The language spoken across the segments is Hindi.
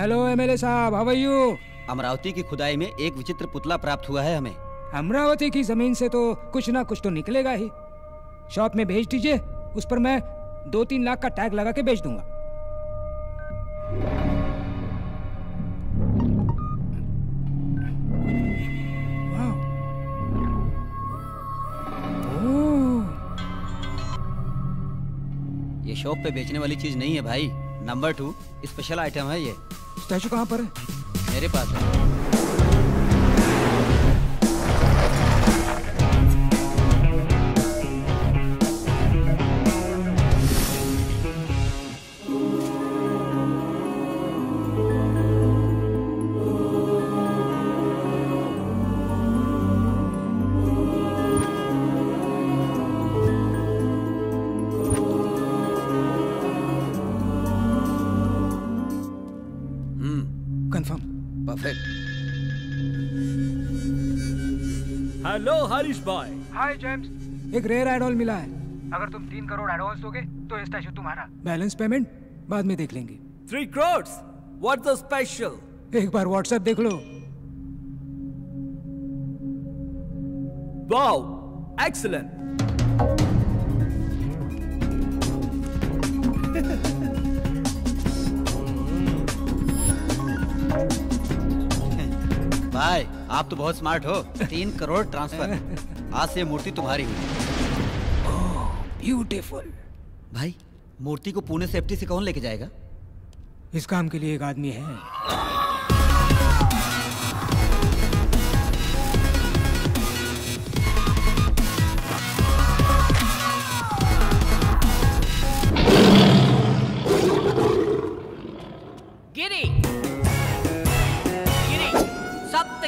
हेलो एमएलए साहब, हाउ आर यू? अमरावती की खुदाई में एक विचित्र पुतला प्राप्त हुआ है हमें। अमरावती की जमीन से तो कुछ ना कुछ तो निकलेगा ही। शॉप में भेज दीजिए, उस पर मैं 2-3 लाख का टैग लगा के बेच दूंगा। ये शॉप पे बेचने वाली चीज नहीं है भाई। नंबर 2 स्पेशल आइटम है ये। स्टैचू कहाँ पर है? मेरे पास है। हेलो हरीश भाई। हाय जेम्स, एक रेयर एडॉल मिला है। अगर तुम 3 करोड़ एडवांस दोगे तो ये स्टैचू तुम्हारा। बैलेंस पेमेंट बाद में देख लेंगे। 3 crores? What's the special? एक बार व्हाट्सएप देख लो। Wow, excellent. भाई आप तो बहुत स्मार्ट हो। 3 करोड़ ट्रांसफर। आज से मूर्ति तुम्हारी हुई। Oh beautiful. भाई मूर्ति को पुणे सेफ्टी से कौन लेके जाएगा? इस काम के लिए एक आदमी है।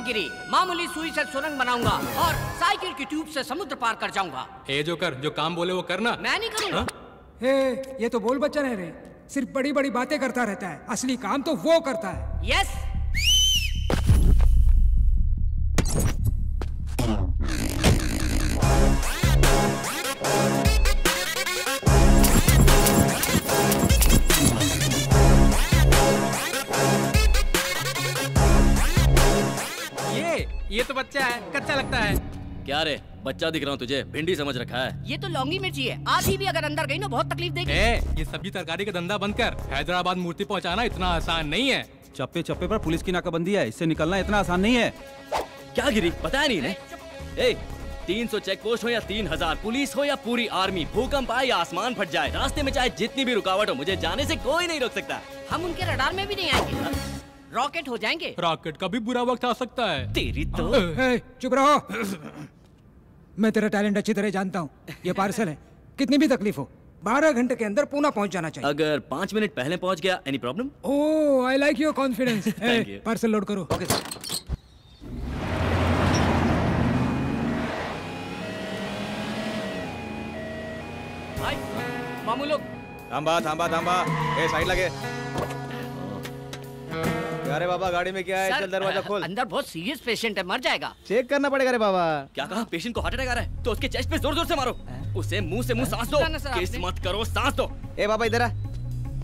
गिरी मामूली सुई से सुरंग बनाऊंगा और साइकिल की ट्यूब से समुद्र पार कर जाऊंगा। ए जोकर, जो काम बोले वो करना। मैं नहीं करूंगा। ये तो बोल बच्चा है रे, सिर्फ बड़ी बड़ी बातें करता रहता है, असली काम तो वो करता है। यस। ये तो बच्चा है, कच्चा लगता है। क्या रे, बच्चा दिख रहा हूँ तुझे? भिंडी समझ रखा है। ये तो लौंगी मिर्ची है, आधी भी अगर अंदर गई ना बहुत तकलीफ देगी। ये सब्जी तरकारी का धंधा बंद कर। हैदराबाद मूर्ति पहुँचाना इतना आसान नहीं है। चप्पे चप्पे पर पुलिस की नाकाबंदी है, इससे निकलना इतना आसान नहीं है। क्या गिरी, पता है नहीं ने? 300 चेक पोस्ट हो या 3000 पुलिस हो या पूरी आर्मी, भूकंप आए या आसमान फट जाए, रास्ते में चाहे जितनी भी रुकावट हो, मुझे जाने से कोई नहीं रोक सकता। हम उनके रडार में भी नहीं आएंगे। रॉकेट हो जाएंगे। रॉकेट का भी बुरा वक्त आ सकता है। तेरी तो। चुप रहो। मैं तेरा टैलेंट अच्छी तरह जानता हूँ। ये पार्सल है, कितनी भी तकलीफ हो 12 घंटे के अंदर पुणे पहुँच जाना चाहिए। अगर 5 मिनट पहले पहुँच गया, any problem? Oh I like your confidence. Parcel load करो। Okay sir. भाई मामू लोग। थांबा थांबा थांबा, साइड लगे। अरे बाबा गाड़ी में क्या है? चल दरवाजा खोल। अंदर बहुत सीरियस पेशेंट है, मर जाएगा। चेक करना पड़ेगा रे बाबा। क्या कहा? पेशेंट को हार्ट अटैक आ रहा है तो उसके चेस्ट पे जोर जोर से मारो। उसे मुंह से मुंह सांस दो। किस मत करो, सांस दो। ए बाबा इधर आ।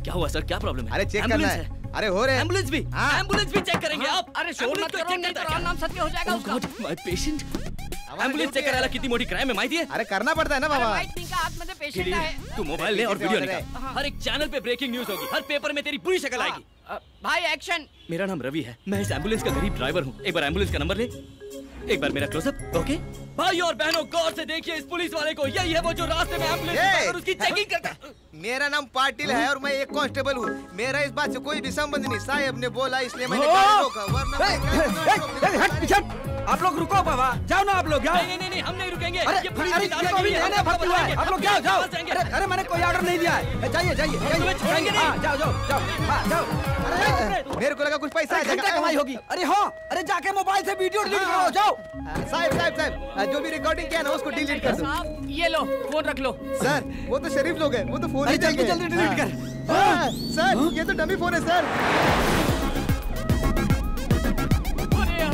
क्या हुआ सर, क्या प्रॉब्लम है? अरे चेक करना है। अरे हो रहे एम्बुलेंस भी। एम्बुलेंस भी चेक करेंगे आप? अरे शोर मत करो, नहीं तो नाम सत्य हो जाएगा उसका। My patient. एम्बुलेंस चेक करायला किती मोठी क्राइम है माहिती है? अरे करना पड़ता है ना बाबा। आतमध्ये पेशेंट है। तू मोबाइल ले और वीडियो निकाल। हर एक चैनल पे ब्रेकिंग न्यूज होगी, हर पेपर में तेरी पूरी शक्ल आएगी। भाई एक्शन। मेरा नाम रवि है, मैं इस एम्बुलेंस का गरीब ड्राइवर हूँ। एक बार एम्बुलेंस का नंबर ले, एक बार मेरा क्लोजअप। ओके भाई और बहनों, गौर से देखिए इस पुलिस वाले को। यही है वो जो रास्ते में एम्बुलेंस और उसकी चेकिंग करता है। मेरा नाम पाटिल है और मैं एक कांस्टेबल हूँ। मेरा इस बात से कोई भी संबंध नहीं। साहब ने बोला इसलिए मैंने रोका, वरना आप लोग रुको बाबा, जाओ ना आप लोग। नहीं नहीं नहीं, हम नहीं रुकेंगे। अरे आप लोग जाओ। अरे मैंने कोई ऑर्डर नहीं दिया है। जाइए जाइए जाइए। जाओ जाओ जाओ जाओ। अरे मेरे को लगा कुछ पैसा कमाई होगी। अरे हाँ, अरे जाके मोबाइल से वीडियो डिलीट करो। जाओ साहब साहब साहब, जो भी रिकॉर्डिंग किया ना उसको डिलीट कर दो। ये लो फोन रख लो। सर वो तो शरीफ लोग हैं, वो तो फोन ही जल्दी जल्दी डिलीट कर। सर ये तो डमी फोन है सर।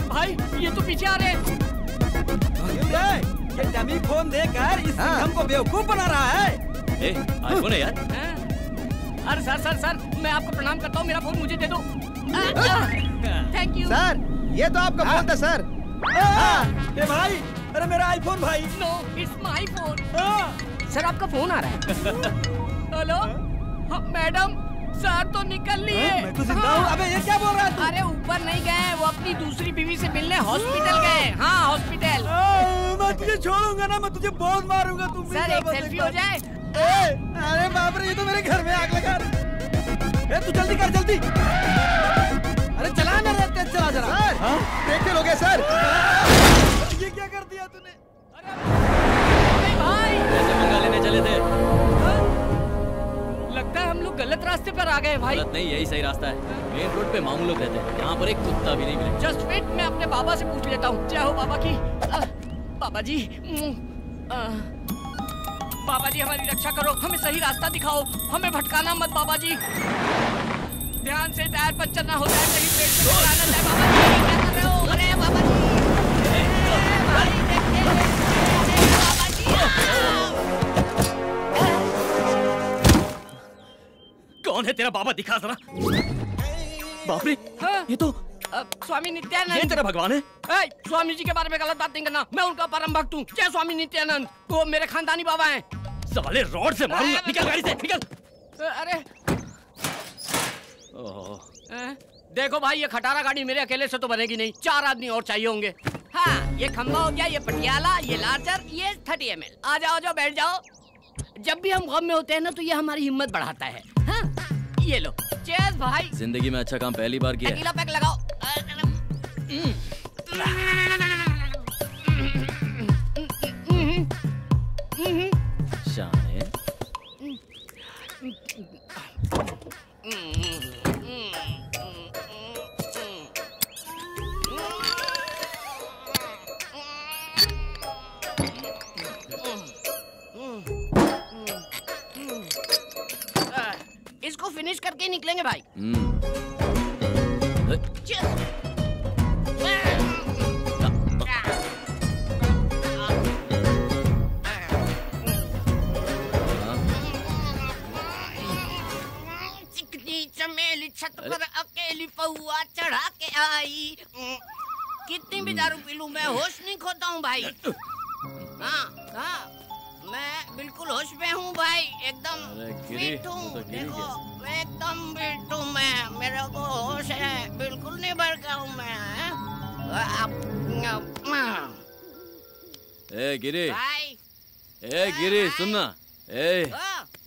भाई ये तो पीछे आ रहे हैं। ये डमी फोन देकर इस हमको बेवकूफ बना रहा है। आईफोन है यार। अरे सर मैं आपको प्रणाम करता हूँ, मेरा फोन मुझे दे दो। थैंक यू सर, ये तो आपका फोन था सर। ए भाई, अरे मेरा आईफोन भाई। No, it's my phone. Sir आपका फोन आ रहा है। हेलो मैडम, सर तो निकल लिए। मैं तो जिंदा हूँ। अबे ये क्या बोल रहा है तू? अरे ऊपर नहीं गए, वो अपनी दूसरी बीवी से मिलने हॉस्पिटल गए। हाँ हॉस्पिटल। मैं तुझे छोड़ूंगा ना, मैं तुझे बहुत मारूंगा। तुम सर एक सेल्फी हो जाए। अरे बाप रे, ये तो मेरे घर में आग लगा। तू जल्दी कर जल्दी। अरे चला ना रे, तेज चला जरा। सर, ब्रेक फेल हो गया सर। ये क्या कर दिया तूने? अरे भाई, ऐसे मंगा लेने चले थे। लगता है हम लोग गलत रास्ते पर आ गए भाई। गलत नहीं, यही सही रास्ता है। मेन रोड पे मामूल लोग रहते हैं, यहाँ पर एक कुत्ता भी नहीं मिले। जस्ट वेट, मैं अपने बाबा से पूछ लेता हूँ। जय हो बाबा की। बाबा जी, बाबा जी हमारी रक्षा करो, हमें सही रास्ता दिखाओ, हमें भटकाना मत बाबा जी। ध्यान से, टायर पंचर ना हो जाए, कहीं पेट से टकरा ना जाए। बाबा जी क्या कर रहे हो? अरे बाबा जी, भाई देखते हैं। बाबा जी कौन है तेरा बाबा, दिखा जरा। बाप रे, हाँ? ये तो स्वामी ये नित्यानंद। तेरा भगवान है। ए, स्वामी जी के बारे में गलत बात नहीं करना, मैं उनका परम भक्त हूँ। जय स्वामी नित्यानंद, वो मेरे खानदानी बाबा हैं। साले रॉड से मारूंगा, निकल गाड़ी से, निकल। अरे ओह, देखो भाई, ये खटारा गाड़ी मेरे अकेले से तो बनेगी नहीं, 4 आदमी और चाहिए होंगे। हाँ, ये खंबा हो गया, ये पटियाला, ये लार्जर, ये 30 ml। आ जाओ, बैठ जाओ। जब भी हम गम में होते हैं ना, तो ये हमारी हिम्मत बढ़ाता है। हाँ? ये लो, चेयर्स भाई। जिंदगी में अच्छा काम पहली बार किया है। अकेला पैक लगाओ। शाने। इसको फिनिश करके ही निकलेंगे भाई। Cheers। चिकनी चमेली छत पर अकेली पहुआ चढ़ा के आई। कितनी भी दारू पी लूं, मैं होश नहीं खोता हूँ भाई। हाँ, मैं बिल्कुल होश में हूँ भाई, एकदम फिट हूँ। देखो, एकदम फिट हूँ मैं, मेरे को होश है, बिल्कुल नहीं भड़का हूँ मैं। ए गिरी, भाई, ए गिरी, सुनना। ए,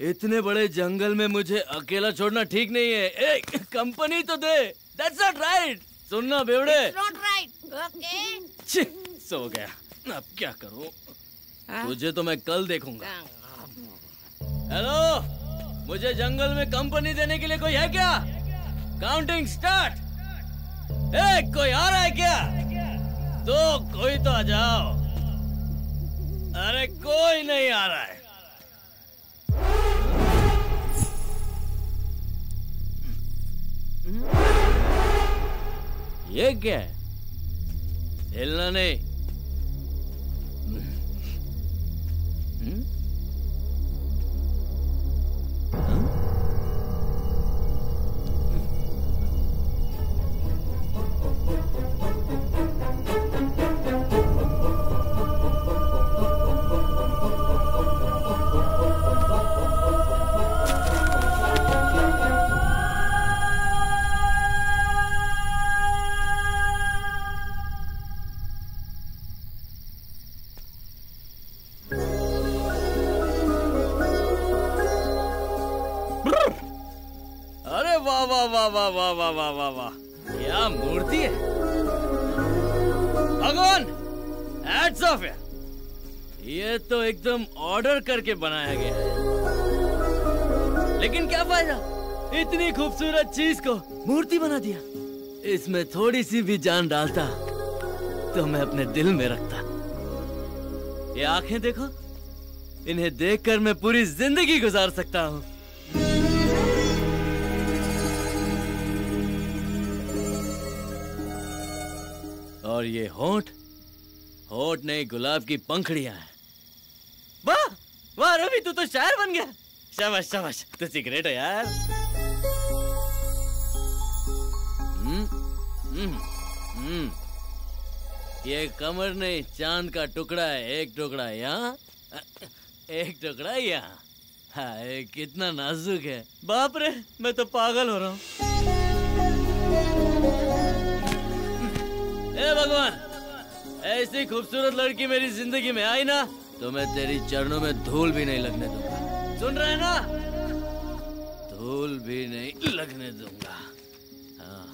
इतने बड़े जंगल में मुझे अकेला छोड़ना ठीक नहीं है। ए, कंपनी तो दे। That's not right। सुनना बेवड़े। Not right, okay? छी, सो गया। अब क्या करूं? तुझे तो मैं कल देखूंगा। हेलो, मुझे जंगल में कंपनी देने के लिए कोई है क्या? Counting start. कोई आ रहा है क्या? तो कोई तो आ जाओ। अरे कोई नहीं आ रहा है। ये क्या है? हिलना नहीं। अरे वाह वाह वाह वाह वाह वाह वाह वाह वाह, क्या मूर्ति है भगवान। हैट्स ऑफ है। ये तो एकदम ऑर्डर करके बनाया गया है। लेकिन क्या फायदा, इतनी खूबसूरत चीज को मूर्ति बना दिया। इसमें थोड़ी सी भी जान डालता तो मैं अपने दिल में रखता। ये आंखें देखो, इन्हें देखकर मैं पूरी जिंदगी गुजार सकता हूँ। और ये होंठ, होंठ नहीं गुलाब की पंखड़ियां हैं। वाह वाह रवि, तू तो शायर बन गया। शाबाश शाबाश, तो सिगरेट है यार। ये कमर नहीं, चांद का टुकड़ा है। एक टुकड़ा यहाँ, एक टुकड़ा यहाँ। हाय कितना नाजुक है। बाप रे, मैं तो पागल हो रहा हूँ। ए भगवान, ऐसी खूबसूरत लड़की मेरी जिंदगी में आई ना तो मैं तेरी चरणों में धूल भी नहीं लगने दूंगा। सुन रहे हैं ना? धूल भी नहीं लगने दूंगा। हाँ।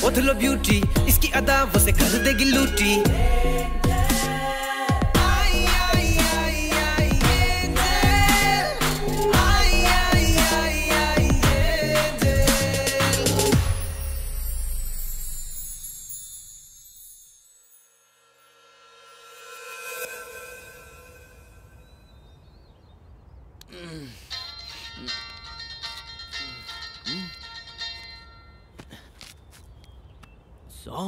ओथलो ब्यूटी, इसकी अदा वो से कर देगी लूटी।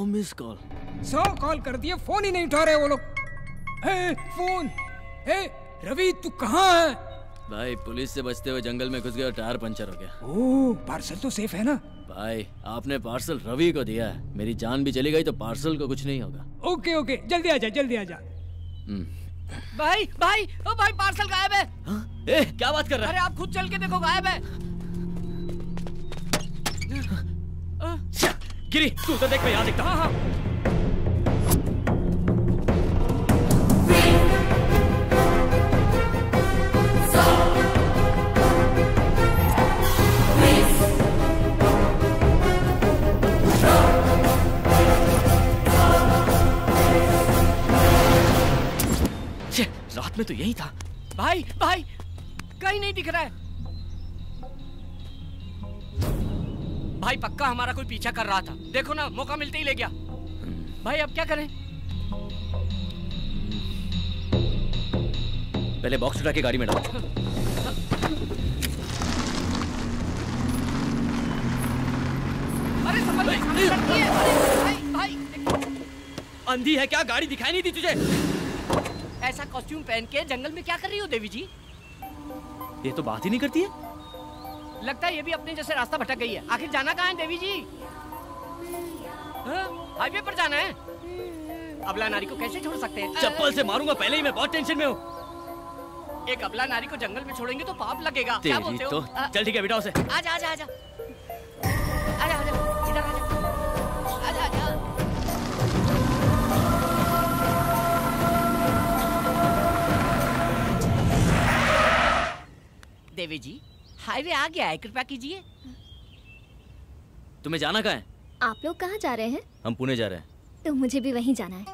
मिस कॉल 100 कॉल कर दिए, फोन ही नहीं उठा रहे वो लोग। फोन। रवि तू कहाँ है? भाई पुलिस से बचते हुए जंगल में घुस गया और टायर पंचर हो गया। ओह, पार्सल तो सेफ है ना? भाई आपने पार्सल रवि को दिया है, मेरी जान भी चली गई तो पार्सल को कुछ नहीं होगा। ओके ओके, जल्दी आ जा, जल्दी आ जा। भाई भाई ओ भाई, पार्सल गायब है। क्या बात कर रहा है? अरे आप खुद चल के देखो, गायब है। गिरी तू तो देख, मैं यहाँ देखता। हाँ। रात में तो यही था। भाई भाई कहीं नहीं दिख रहा है। भाई पक्का हमारा कोई पीछा कर रहा था, देखो ना, मौका मिलते ही ले गया। भाई अब क्या करें? पहले बॉक्स उठा के गाड़ी में डालो। अरे संभल, भाई भाई अंधी है क्या? गाड़ी दिखाई नहीं दी तुझे? ऐसा कॉस्ट्यूम पहन के जंगल में क्या कर रही हो देवी जी? ये तो बात ही नहीं करती है। लगता है ये भी अपने जैसे रास्ता भटक गई है। आखिर जाना कहाँ है देवी जी? हाईवे पर जाना है। अबला नारी को कैसे छोड़ सकते हैं? चप्पल से मारूंगा, पहले ही मैं बहुत टेंशन में हूँ। एक अबला नारी को जंगल में छोड़ेंगे तो पाप लगेगा। क्या बोलते हो? तो चल ठीक है, बिठाओ उसे। आजा आजा आजा आजा आजा, इधर आजा, आजा आजा। देवी जी हाईवे आ गया है, कृपया कीजिए। तुम्हें जाना कहाँ है? आप लोग कहाँ जा रहे हैं? हम पुणे जा रहे हैं। तो मुझे भी वहीं जाना है।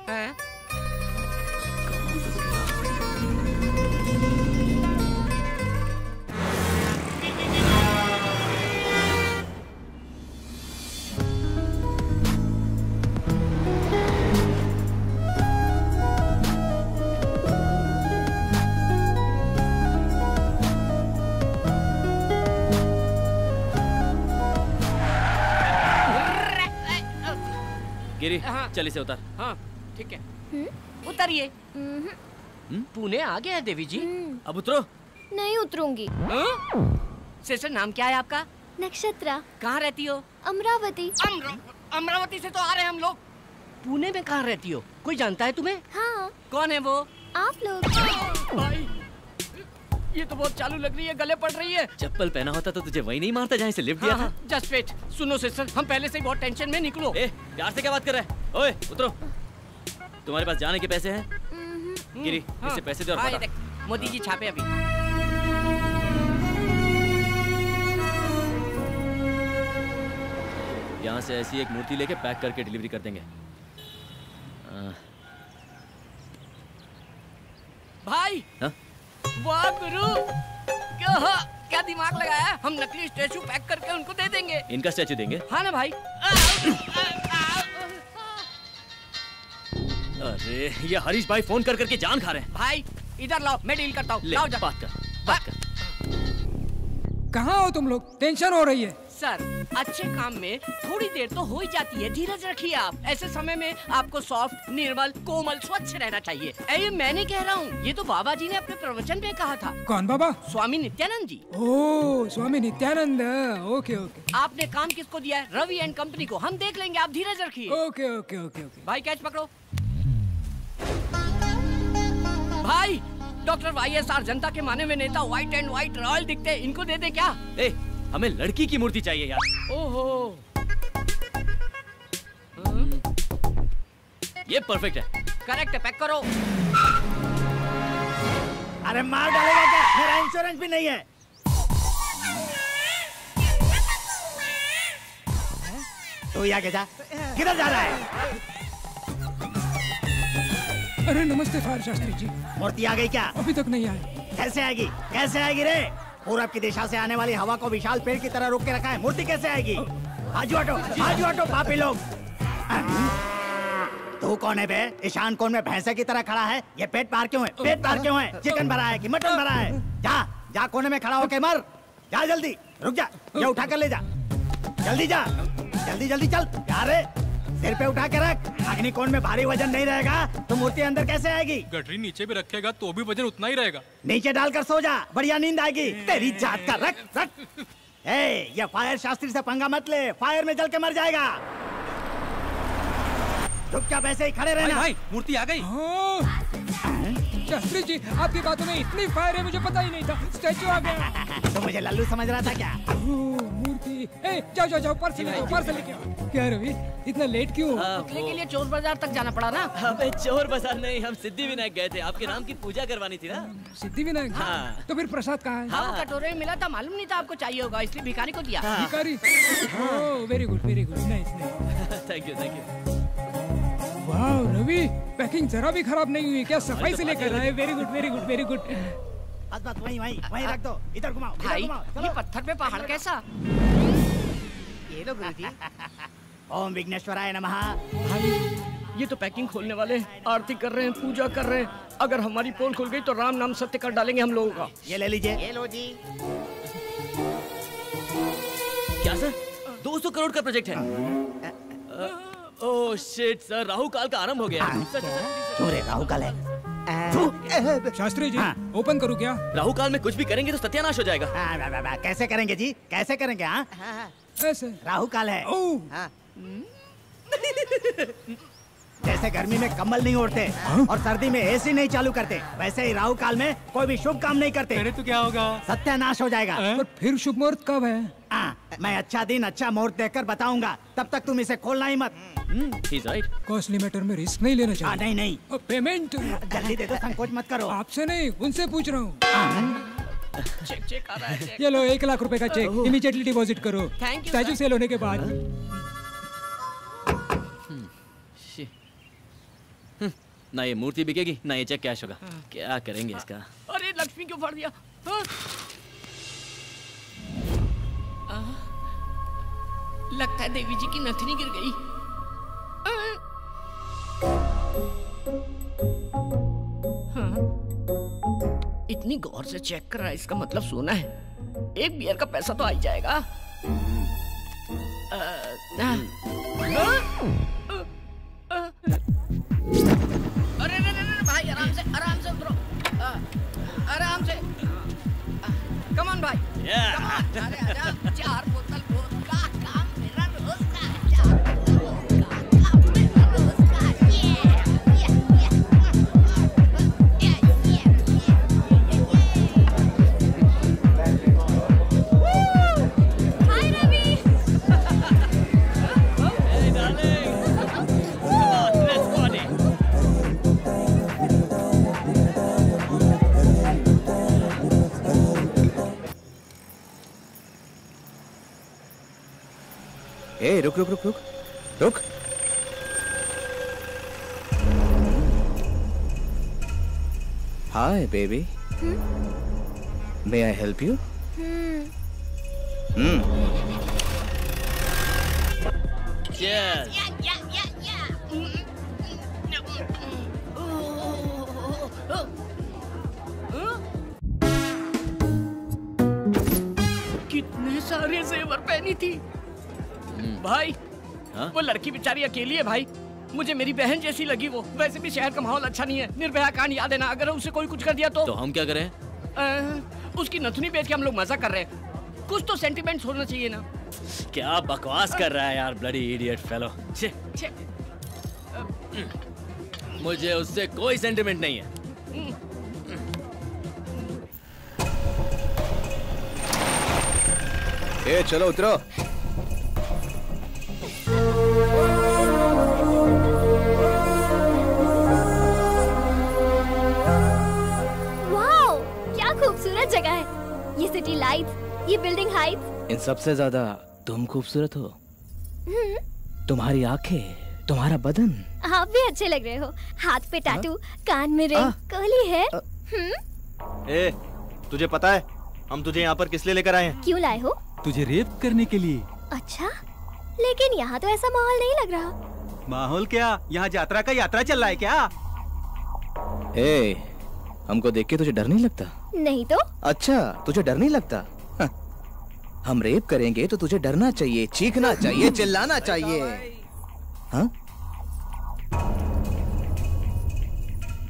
गिरी, चल इसे उतार। हाँ ठीक है, उतरिए। पुणे आ गया है देवी जी। अब उतरो। नहीं उतरूंगी। सिस्टर नाम क्या है आपका? नक्षत्रा। कहाँ रहती हो? अमरावती। अमरावती से तो आ रहे हैं हम लोग। पुणे में कहाँ रहती हो? कोई जानता है तुम्हें? हाँ। कौन है वो? आप लोग। भाई ये तो बहुत चालू लग रही है, गले पड़ रही है। चप्पल पहना होता तो तुझे वही नहीं मारता जहाँ से लिफ्ट दिया था। Just wait. सुनो सिस्टर, हम पहले से ही बहुत टेंशन में, निकलो। प्यार से क्या बात कर रहा है? ओए उतरो। तुम्हारे पास जाने के पैसे हैं? गिरी, इससे पैसे दे और हाँ, बता। ये देख, मोदी जी छापे अभी। यहाँ से ऐसी एक मूर्ति लेके पैक करके डिलीवरी कर देंगे। भाई हाँ? वाह गुरु, क्या दिमाग लगाया है? हम नकली स्टैचू पैक करके उनको दे देंगे। इनका स्टैचू देंगे? हाँ ना भाई। अरे ये हरीश भाई फोन कर करके जान खा रहे हैं। भाई इधर लाओ, मैं डील करता हूँ। ले, लाओ जा। बात कर। कहाँ हो तुम लोग? टेंशन हो रही है। सर, अच्छे काम में थोड़ी देर तो हो ही जाती है, धीरज रखिए आप। ऐसे समय में आपको सॉफ्ट, निर्मल, कोमल, स्वच्छ रहना चाहिए। ये मैं नहीं कह रहा हूँ, ये तो बाबा जी ने अपने प्रवचन में कहा था। कौन बाबा? Swami Nityanand ji. Oh, Swami Nityanand. Okay okay. आपने काम किसको दिया है? रवि एंड कंपनी को। हम देख लेंगे, आप धीरज रखिए। Okay okay okay okay. भाई कैच पकड़ो। भाई डॉक्टर YSR जनता के माने में नेता, व्हाइट एंड व्हाइट रॉयल दिखते हैं, इनको दे दे क्या? हमें लड़की की मूर्ति चाहिए यार। ओहो, ये परफेक्ट है। करेक्ट है, पैक करो। अरे मार डालेगा क्या? मेरा इंश्योरेंस भी नहीं है। तो ये आगे जा, किधर जा रहा है? अरे नमस्ते फायर शास्त्री जी। मूर्ति आ गई क्या? अभी तक नहीं आई। कैसे आएगी? कैसे आएगी रे? पूरब की दिशा से आने वाली हवा को विशाल पेड़ की तरह रोक के रखा है, मूर्ति कैसे आएगी? आजू हटो पापी लोग। तू कौन है बे? ईशान कोण में भैंसे की तरह खड़ा है। ये पेट पार क्यों है? पेट पार क्यों है? चिकन भरा है कि मटन भरा है? जा कोने में खड़ा होके मर। जा जल्दी, रुक जा, ये उठा कर ले जा। जल्दी जा, जल्दी चल। यार सिर पे उठा के रख। अग्निकोण में भारी वजन नहीं रहेगा तो मूर्ति अंदर कैसे आएगी? गठरी नीचे भी रखेगा तो भी वजन उतना ही रहेगा। नीचे डालकर सो जा, बढ़िया नींद आएगी। तेरी जात का रख। ये फायर शास्त्री से पंगा मत ले, फायर में जल के मर जाएगा। चुपचाप ऐसे ही खड़े रहना। भाई मूर्ति आ गई। शास्त्री जी, आपकी बातों में इतनी फायर है, मुझे पता ही नहीं था। स्टैचू आ गया। तो मुझे लल्लू समझ रहा था क्या? मूर्ति। जाओ पार्सल लेके आओ। क्या रवि, इतना लेट क्यों? पुतले के लिए चोर बाजार तक जाना पड़ा ना। अबे चोर बाजार नहीं, हम सिद्धि विनायक गए थे, आपके नाम की पूजा करवानी थी ना। सिद्धि विनायक? हाँ। तो फिर प्रसाद कहाँ है? हाँ, कटोरे में मिला था, मालूम नहीं था आपको चाहिए होगा, इसलिए भिखारी को दिया। भिखारी? Very good nice. Thank you. वाह रवि, पैकिंग जरा भी खराब नहीं हुई। क्या सफाई से लेकर आए? Very good. बस वहीं रख दो। इधर घुमाओ। भाई ये पत्थर पे पहाड़ कैसा? ये लो गुरुजी। ओम विघ्नेश्वराय नमः। भाई ये तो पैकिंग खोलने वाले आरती कर रहे हैं, पूजा कर रहे हैं। अगर हमारी पोल खुल गई तो राम नाम सत्य कर डालेंगे हम लोगों का। ये ले लीजिए। ये लो जी। क्या सर, 200 करोड़ का प्रोजेक्ट है? ओह शिट सर, राहु काल का आरंभ हो गया। क्यों रे, राहु काल है? शास्त्री जी, ओपन करूं क्या? राहु काल में कुछ भी करेंगे तो सत्यानाश हो जाएगा। कैसे करेंगे जी? कैसे करेंगे? ऐसे राहु काल है। ओह। जैसे गर्मी में कंबल नहीं ओढ़ते और सर्दी में एसी नहीं चालू करते, वैसे ही राहु काल में कोई भी शुभ काम नहीं करते। अरे तो क्या होगा? सत्यानाश हो जाएगा। पर फिर शुभ मुहूर्त कब है? मैं अच्छा दिन अच्छा मुहूर्त देखकर बताऊंगा, तब तक तुम इसे खोलना ही मत। He's right. कॉस्टली मैटर में रिस्क नहीं लेना चाहिए। नहीं। पेमेंट जल्दी दे दो, संकोच मत करो। आपसे नहीं, उनसे पूछ रहा हूँ। चेक आ रहा है। ये लो 1 लाख रुपए का चेक, इमीडिएटली डिपॉजिट करो। Thank you. स्टैचू सेल होने के बाद। ना ये मूर्ति बिकेगी ना ये चेक कैश होगा। क्या करेंगे इसका? अरे लक्ष्मी क्यों फाड़ दिया? लगता है देवी जी की नथनी गिर गई। इतनी गौर से चेक कर रहा है, इसका मतलब सोना है। एक बियर का पैसा तो आ ही जाएगा। अरे भाई आराम से उतरो। आराम से। कम ऑन भाई। Come on. अरे आजा। 4 बोतल वोडका काम मेरा रोज का। 4 बोतल वोडका काम मेरा रोज का। हाय Ravi. Hey darling. Come on, let's party. रुक रुक रुक रुक रुक। Hi baby, may I help you? Cheers. कितने सारे जेवर पहनी थी भाई। हाँ? वो लड़की बेचारी अकेली है भाई, मुझे मेरी बहन जैसी लगी वो। वैसे भी शहर का माहौल अच्छा नहीं है, निर्भया कांड याद है ना, अगर उसे कोई कुछ कर दिया तो हम क्या करें? उसकी नथुनी बेच के हम लोग मजा कर रहे हैं। कुछ तो सेंटिमेंट्स होना चाहिए ना। क्या बकवास कर रहा है यार, ब्लडी इडियट फेलो। छे, छे। मुझे उससे कोई सेंटिमेंट नहीं है। ए चलो उतरो। वाओ, क्या खूबसूरत जगह है। ये सिटी लाइट्स, ये बिल्डिंग हाइट्स। इन सबसे ज्यादा तुम खूबसूरत हो। तुम्हारी आंखें, तुम्हारा बदन। आप भी अच्छे लग रहे हो। हाथ पे टैटू, कान में रिंग, कर्ली हेयर। ए, तुझे पता है हम तुझे यहाँ पर किस लिए लेकर आए हैं? क्यों लाए हो? तुझे रेप करने के लिए। अच्छा, लेकिन यहाँ तो ऐसा माहौल नहीं लग रहा। माहौल क्या, यहाँ यात्रा का यात्रा चल रहा है क्या? ए, हमको देख के तुझे डर नहीं लगता? नहीं तो। अच्छा, तुझे डर नहीं लगता? हाँ। हम रेप करेंगे तो तुझे डरना चाहिए, चीखना चाहिए, चिल्लाना चाहिए। हाँ?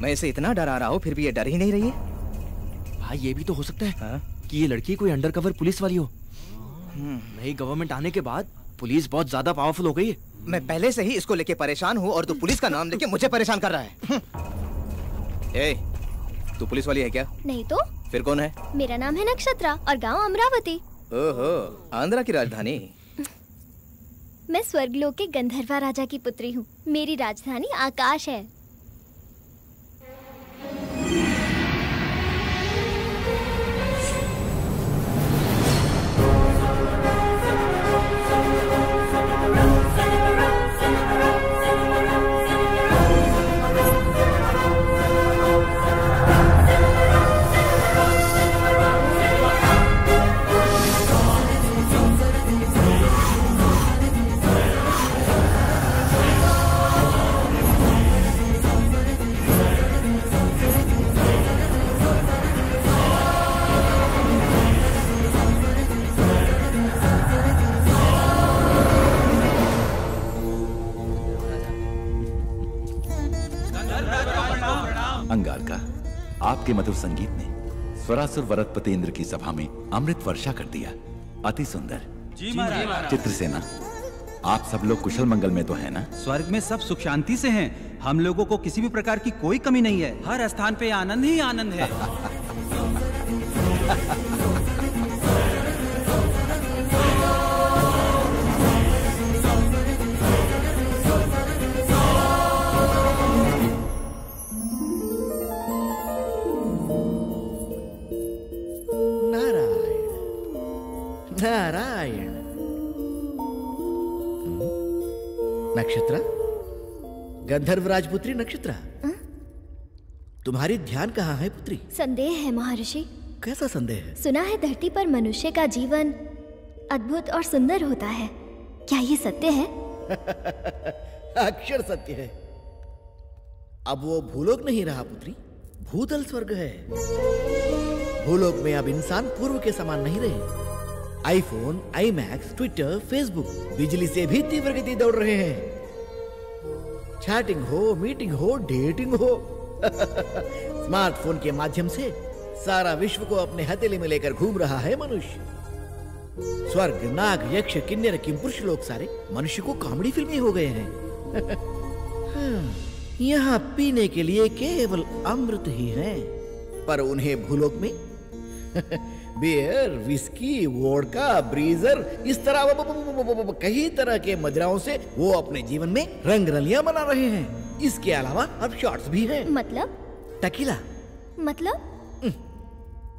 मैं इसे इतना डरा रहा हूँ फिर भी ये डर ही नहीं रही है। भाई ये भी तो हो सकता है कि ये लड़की कोई अंडरकवर पुलिस वाली हो। नई गवर्नमेंट आने के बाद पुलिस बहुत ज्यादा पावरफुल हो गई है। मैं पहले से ही इसको लेके परेशान हूँ और तू पुलिस का नाम लेके मुझे परेशान कर रहा है। ए, तू पुलिस वाली है क्या? नहीं तो। फिर कौन है? मेरा नाम है नक्षत्रा और गांव अमरावती। ओहो, आंध्रा की राजधानी। मैं स्वर्गलोक के गंधर्वा राजा की पुत्री हूँ। मेरी राजधानी आकाश है। अंगारका, आपके मधुर संगीत ने स्वरासुर वरदपतेंद्र की सभा में अमृत वर्षा कर दिया। अति सुंदर। जी महाराज। चित्रसेना, आप सब लोग कुशल मंगल में तो है ना? स्वर्ग में सब सुख शांति से हैं। हम लोगों को किसी भी प्रकार की कोई कमी नहीं है। हर स्थान पे आनंद ही आनंद है। नारायण। नक्षत्रा, गंधर्व राजपुत्री नक्षत्रा, तुम्हारी ध्यान कहाँ है पुत्री? संदेह है महर्षि। कैसा संदेह है? सुना है धरती पर मनुष्य का जीवन अद्भुत और सुंदर होता है। क्या ये सत्य है? अक्षर सत्य है। अब वो भूलोक नहीं रहा पुत्री, भूतल स्वर्ग है। भूलोक में अब इंसान पूर्व के समान नहीं रहे। आईफोन, आईमैक्स, ट्विटर, फेसबुक बिजली से भी तीव्र गति दौड़ रहे हैं। चैटिंग हो, मीटिंग हो, डेटिंग हो, स्मार्टफोन के माध्यम से सारा विश्व को अपने हथेली में लेकर घूम रहा है मनुष्य। स्वर्ग, नाग, यक्ष, किन्नर, किंपुरुष लोग सारे मनुष्य को कॉमेडी फिल्मी हो गए हैं। यहाँ पीने के लिए केवल अमृत ही है, पर उन्हें भूलोक में बियर, विस्की, वोडका, ब्रीजर, इस तरह कई तरह के मदिराओं से वो अपने जीवन में रंग रलियां बना रहे हैं। इसके अलावा अब शॉट्स भी हैं। मतलब? टकीला। मतलब?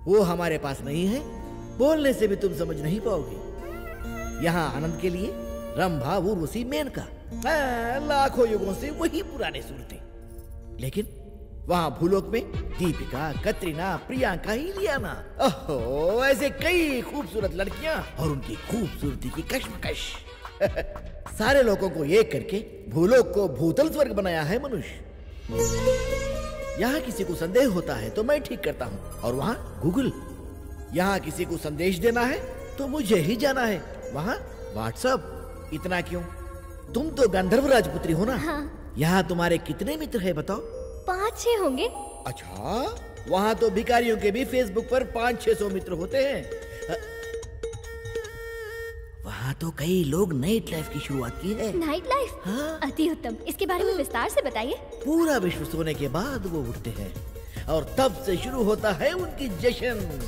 वो हमारे पास नहीं है, बोलने से भी तुम समझ नहीं पाओगे। यहाँ आनंद के लिए रंभा, उर्वशी, मेनका, लाखों युगों से वही पुराने सूरतें। लेकिन वहाँ भूलोक में दीपिका, कतरीना, प्रियंका, इलियाना, ओहो, ऐसे कई खूबसूरत लड़कियां और उनकी खूबसूरती की कश्मकश। सारे लोगों को एक करके भूलोक को भूतल स्वर्ग बनाया है मनुष्य। यहाँ किसी को संदेह होता है तो मैं ठीक करता हूँ, और वहाँ गूगल। यहाँ किसी को संदेश देना है तो मुझे ही जाना है, वहाँ व्हाट्सएप। इतना क्यों? तुम तो गंधर्व राजपुत्री हो ना? हाँ। यहाँ तुम्हारे कितने मित्र हैं बताओ? 5-6 होंगे। अच्छा, वहाँ तो भिखारियों के भी फेसबुक पर 500-600 मित्र होते हैं। वहाँ तो कई लोग नाइट लाइफ की शुरुआत की है। Night life? हाँ। अति उत्तम, इसके बारे में विस्तार से बताइए। पूरा विश्व सोने के बाद वो उठते हैं और तब से शुरू होता है उनकी जश्न।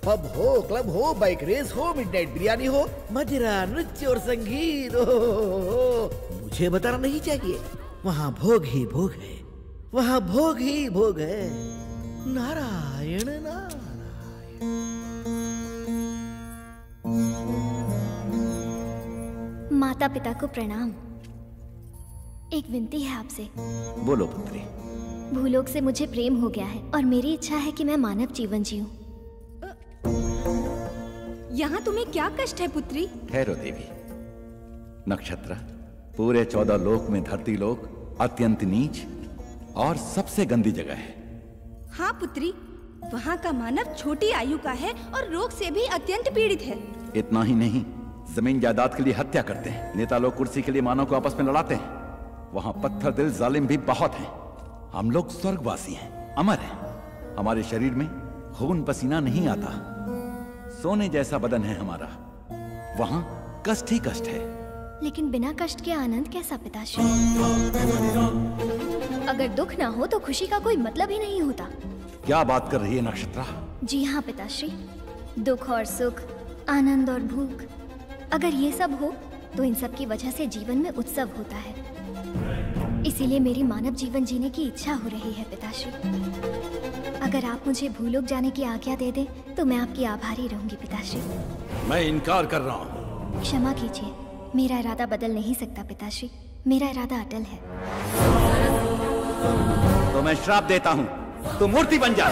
पब हो, क्लब हो, बाइक रेस हो, मिडनाइट बिरयानी हो, मदिरा, नृत्य और संगीत हो। मुझे बताना नहीं चाहिए, वहाँ भोग ही भोग है, वहाँ भोग ही भोग है। नारायण नारायण। माता पिता को प्रणाम। एक विनती है आपसे। बोलो पुत्री। भूलोक से मुझे प्रेम हो गया है और मेरी इच्छा है कि मैं मानव जीवन जीऊं। यहाँ तुम्हें क्या कष्ट है पुत्री? ठहरो देवी। नक्षत्र, पूरे 14 लोक में धरती लोक अत्यंत नीच और सबसे गंदी जगह है। हाँ पुत्री, वहाँ का मानव छोटी आयु का है और रोग से भी अत्यंत पीड़ित है। इतना ही नहीं, जमीन जायदाद के लिए हत्या करते हैं। नेता लोग कुर्सी के लिए मानव को आपस में लड़ाते हैं। वहाँ पत्थर दिल जालिम भी बहुत हैं। हम लोग स्वर्गवासी हैं, अमर हैं। हमारे शरीर में खून पसीना नहीं आता। सोने जैसा बदन है हमारा। वहाँ कष्ट ही कष्ट है। लेकिन बिना कष्ट के आनंद कैसा पिताश्री? अगर दुख ना हो तो खुशी का कोई मतलब ही नहीं होता। क्या बात कर रही है नक्षत्रा? जी हाँ पिताश्री, दुख और सुख, आनंद और भूख, अगर ये सब हो तो इन सब की वजह से जीवन में उत्सव होता है। इसीलिए मेरी मानव जीवन जीने की इच्छा हो रही है पिताश्री। अगर आप मुझे भूलोक जाने की आज्ञा दे दें तो मैं आपकी आभारी रहूंगी पिताश्री। मैं इनकार कर रहा हूँ। क्षमा कीजिए, मेरा इरादा बदल नहीं सकता पिताश्री। मेरा इरादा अटल है। तो मैं श्राप देता हूँ, तू मूर्ति बन जा।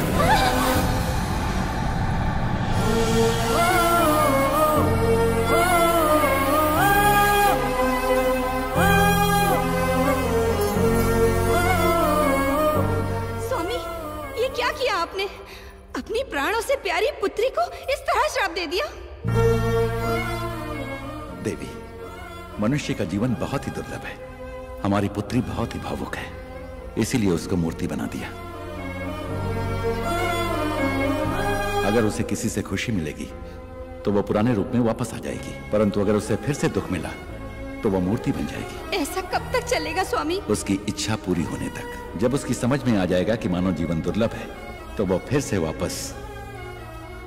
क्या किया आपने? अपनी प्राणों से प्यारी पुत्री को इस तरह श्राप दे दिया? देवी, मनुष्य का जीवन बहुत ही दुर्लभ है। हमारी पुत्री बहुत ही भावुक है, इसीलिए उसको मूर्ति बना दिया। अगर उसे किसी से खुशी मिलेगी तो वो पुराने रूप में वापस आ जाएगी, परंतु अगर उसे फिर से दुख मिला तो वो मूर्ति बन जाएगी। ऐसा कब तक चलेगा स्वामी? उसकी इच्छा पूरी होने तक। जब उसकी समझ में आ जाएगा कि मानव जीवन दुर्लभ है तो वो फिर से वापस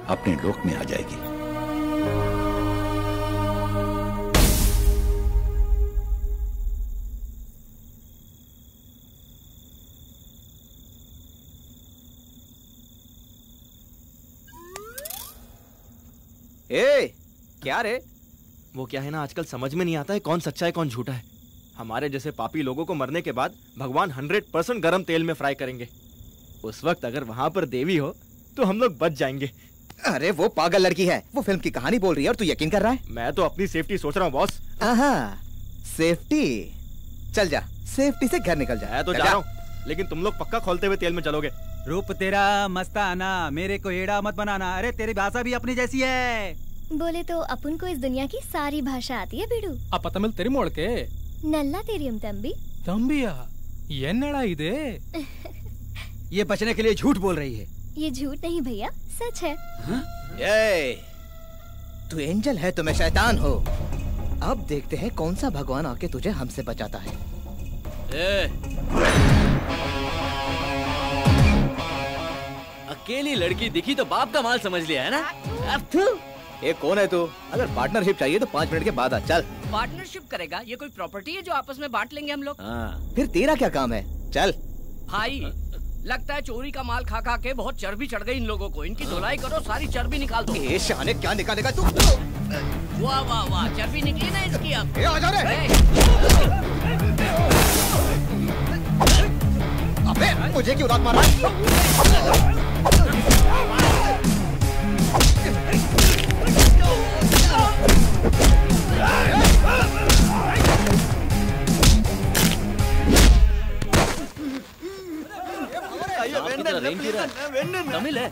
अपने लोक में आ जाएगी। ए, क्या रे? वो क्या है ना, आजकल समझ में नहीं आता है कौन सच्चा है कौन झूठा है। हमारे जैसे पापी लोगों को मरने के बाद भगवान 100% गरम तेल में फ्राई करेंगे। उस वक्त अगर वहाँ पर देवी हो तो हम लोग बच जाएंगे। अरे वो पागल लड़की है, वो फिल्म की कहानी बोल रही है और तू यकीन कर रहा है? मैं तो अपनी सेफ्टी सोच रहा हूँ बॉस। सेफ्टी? चल जा, सेफ्टी से घर निकल जा। मैं तो जा रहा हूँ, लेकिन तुम लोग पक्का खोलते हुए तेल में चलोगे। रूप तेरा मस्ताना, मेरे को एड़ा मत बनाना। अरे तेरी भाषा भी अपनी जैसी है। बोले तो अपन को इस दुनिया की सारी भाषा आती है बिडू। अब पता मिल तेरी मोड़ के नल्ला तेरियम तंबी तंबिया ये नड़ा इदे। ये बचने के लिए झूठ बोल रही है। ये झूठ नहीं भैया, सच है। ये तू एंजल है तो मैं शैतान हो। अब देखते हैं कौन सा भगवान आके तुझे हमसे बचाता है। अकेली लड़की दिखी तो बाप का माल समझ लिया है ना? ये कौन है तू? अगर पार्टनरशिप चाहिए तो 5 मिनट के बाद आ। चल। पार्टनरशिप करेगा? ये कोई प्रॉपर्टी है जो आपस में बांट लेंगे हम लोग? फिर तेरा क्या काम है? चल। भाई लगता है चोरी का माल खा खा के बहुत चर्बी चढ़ गई इन लोगों को। इनकी धुलाई करो, सारी चर्बी निकाल दो। शाने क्या निकालेगा तू? वाह वाह वाह, चर्बी निकली ना इसकी अब। आ जा रे। अबे मुझे क्यों लात मारा? तमिल है?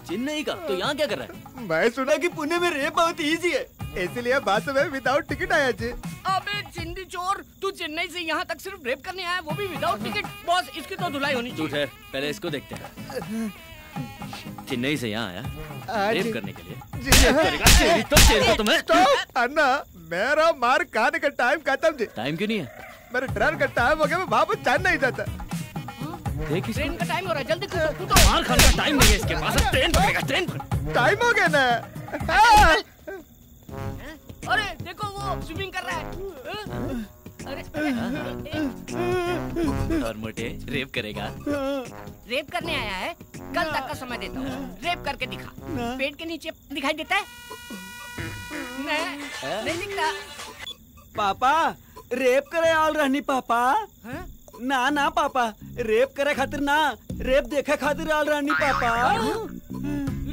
चेन्नई का? तो यहाँ क्या कर रहा है? मैं सुना कि पुणे में रेप बहुत इजी है, इसलिए बस में विदाउट टिकट आया जी। अबे चिंदी चोर, तू चेन्नई से यहाँ तक सिर्फ रेप करने आया, वो भी विदाउट टिकट। बॉस, इसकी तो धुलाई होनी चाहिए। तू ठहर, पहले इसको देखते हैं। चेन्नई से यहाँ आया रेप करने के लिए? तो तुम्हें अन्ना, मेरा मार खाने का टाइम खत्म जी। टाइम क्यों नहीं है? मेरे ट्रेन का टाइम हो गया, मैं वापस चेन्नई नहीं जाता। देख, ट्रेन का टाइम हो रहा है, जल्दी कूदो कूदो। मार खाने का टाइम नहीं है इसके पास, ट्रेन पकड़ेगा, ट्रेन टाइम हो गया ना। अरे देखो वो स्विमिंग कर रहा है। अरे और मोटे रेप करेगा? रेप करने आया है, कल तक का समय देता हूँ, रेप करके दिखा। पेट के नीचे दिखाई देता है? नहीं दिखता। पापा रेप करे आल रहनी पापा। ना ना पापा, रेप करे खातिर ना, रेप देखे खातिर आल रहनी पापा।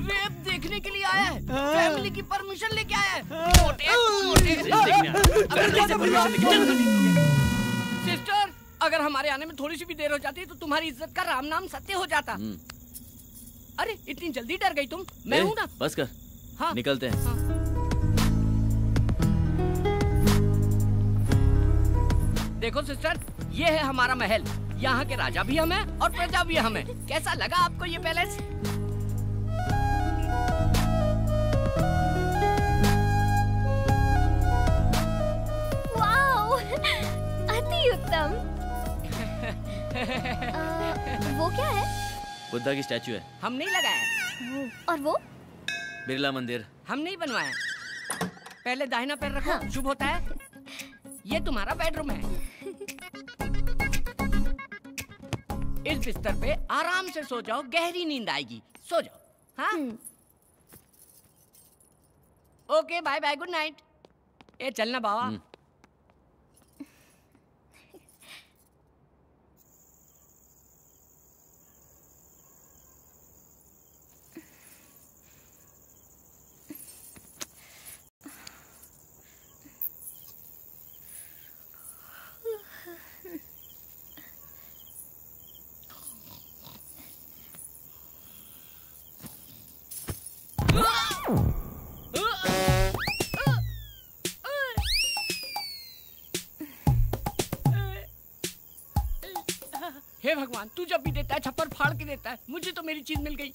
रेप देखने के लिए आया है, फैमिली की परमिशन लेके आया है। सिस्टर, अगर हमारे आने में थोड़ी सी भी देर हो जाती तो तुम्हारी इज्जत का राम नाम सत्य हो जाता। अरे इतनी जल्दी डर गई तुम? मैं हूँ ना। बस कर, हाँ निकलते हैं। हाँ। देखो सिस्टर, ये है हमारा महल, यहाँ के राजा भी हम हैं और प्रजा भी हम हैं। कैसा लगा आपको ये पैलेस? वाओ, अति उत्तम। वो क्या है? बुद्धा की स्टैचू है। हम नहीं लगाया। और वो? बिरला मंदिर। हम नहीं बनवाया। पहले दाहिना पैर रखो। हाँ। शुभ होता है। ये तुम्हारा बेडरूम है। इस बिस्तर पे आराम से सो जाओ, गहरी नींद आएगी। सो जाओ। हाँ? Okay, bye bye, good night. ए चलना बाबा। हे भगवान, तू जब भी देता है छप्पर फाड़ के देता है। मुझे तो मेरी चीज मिल गई।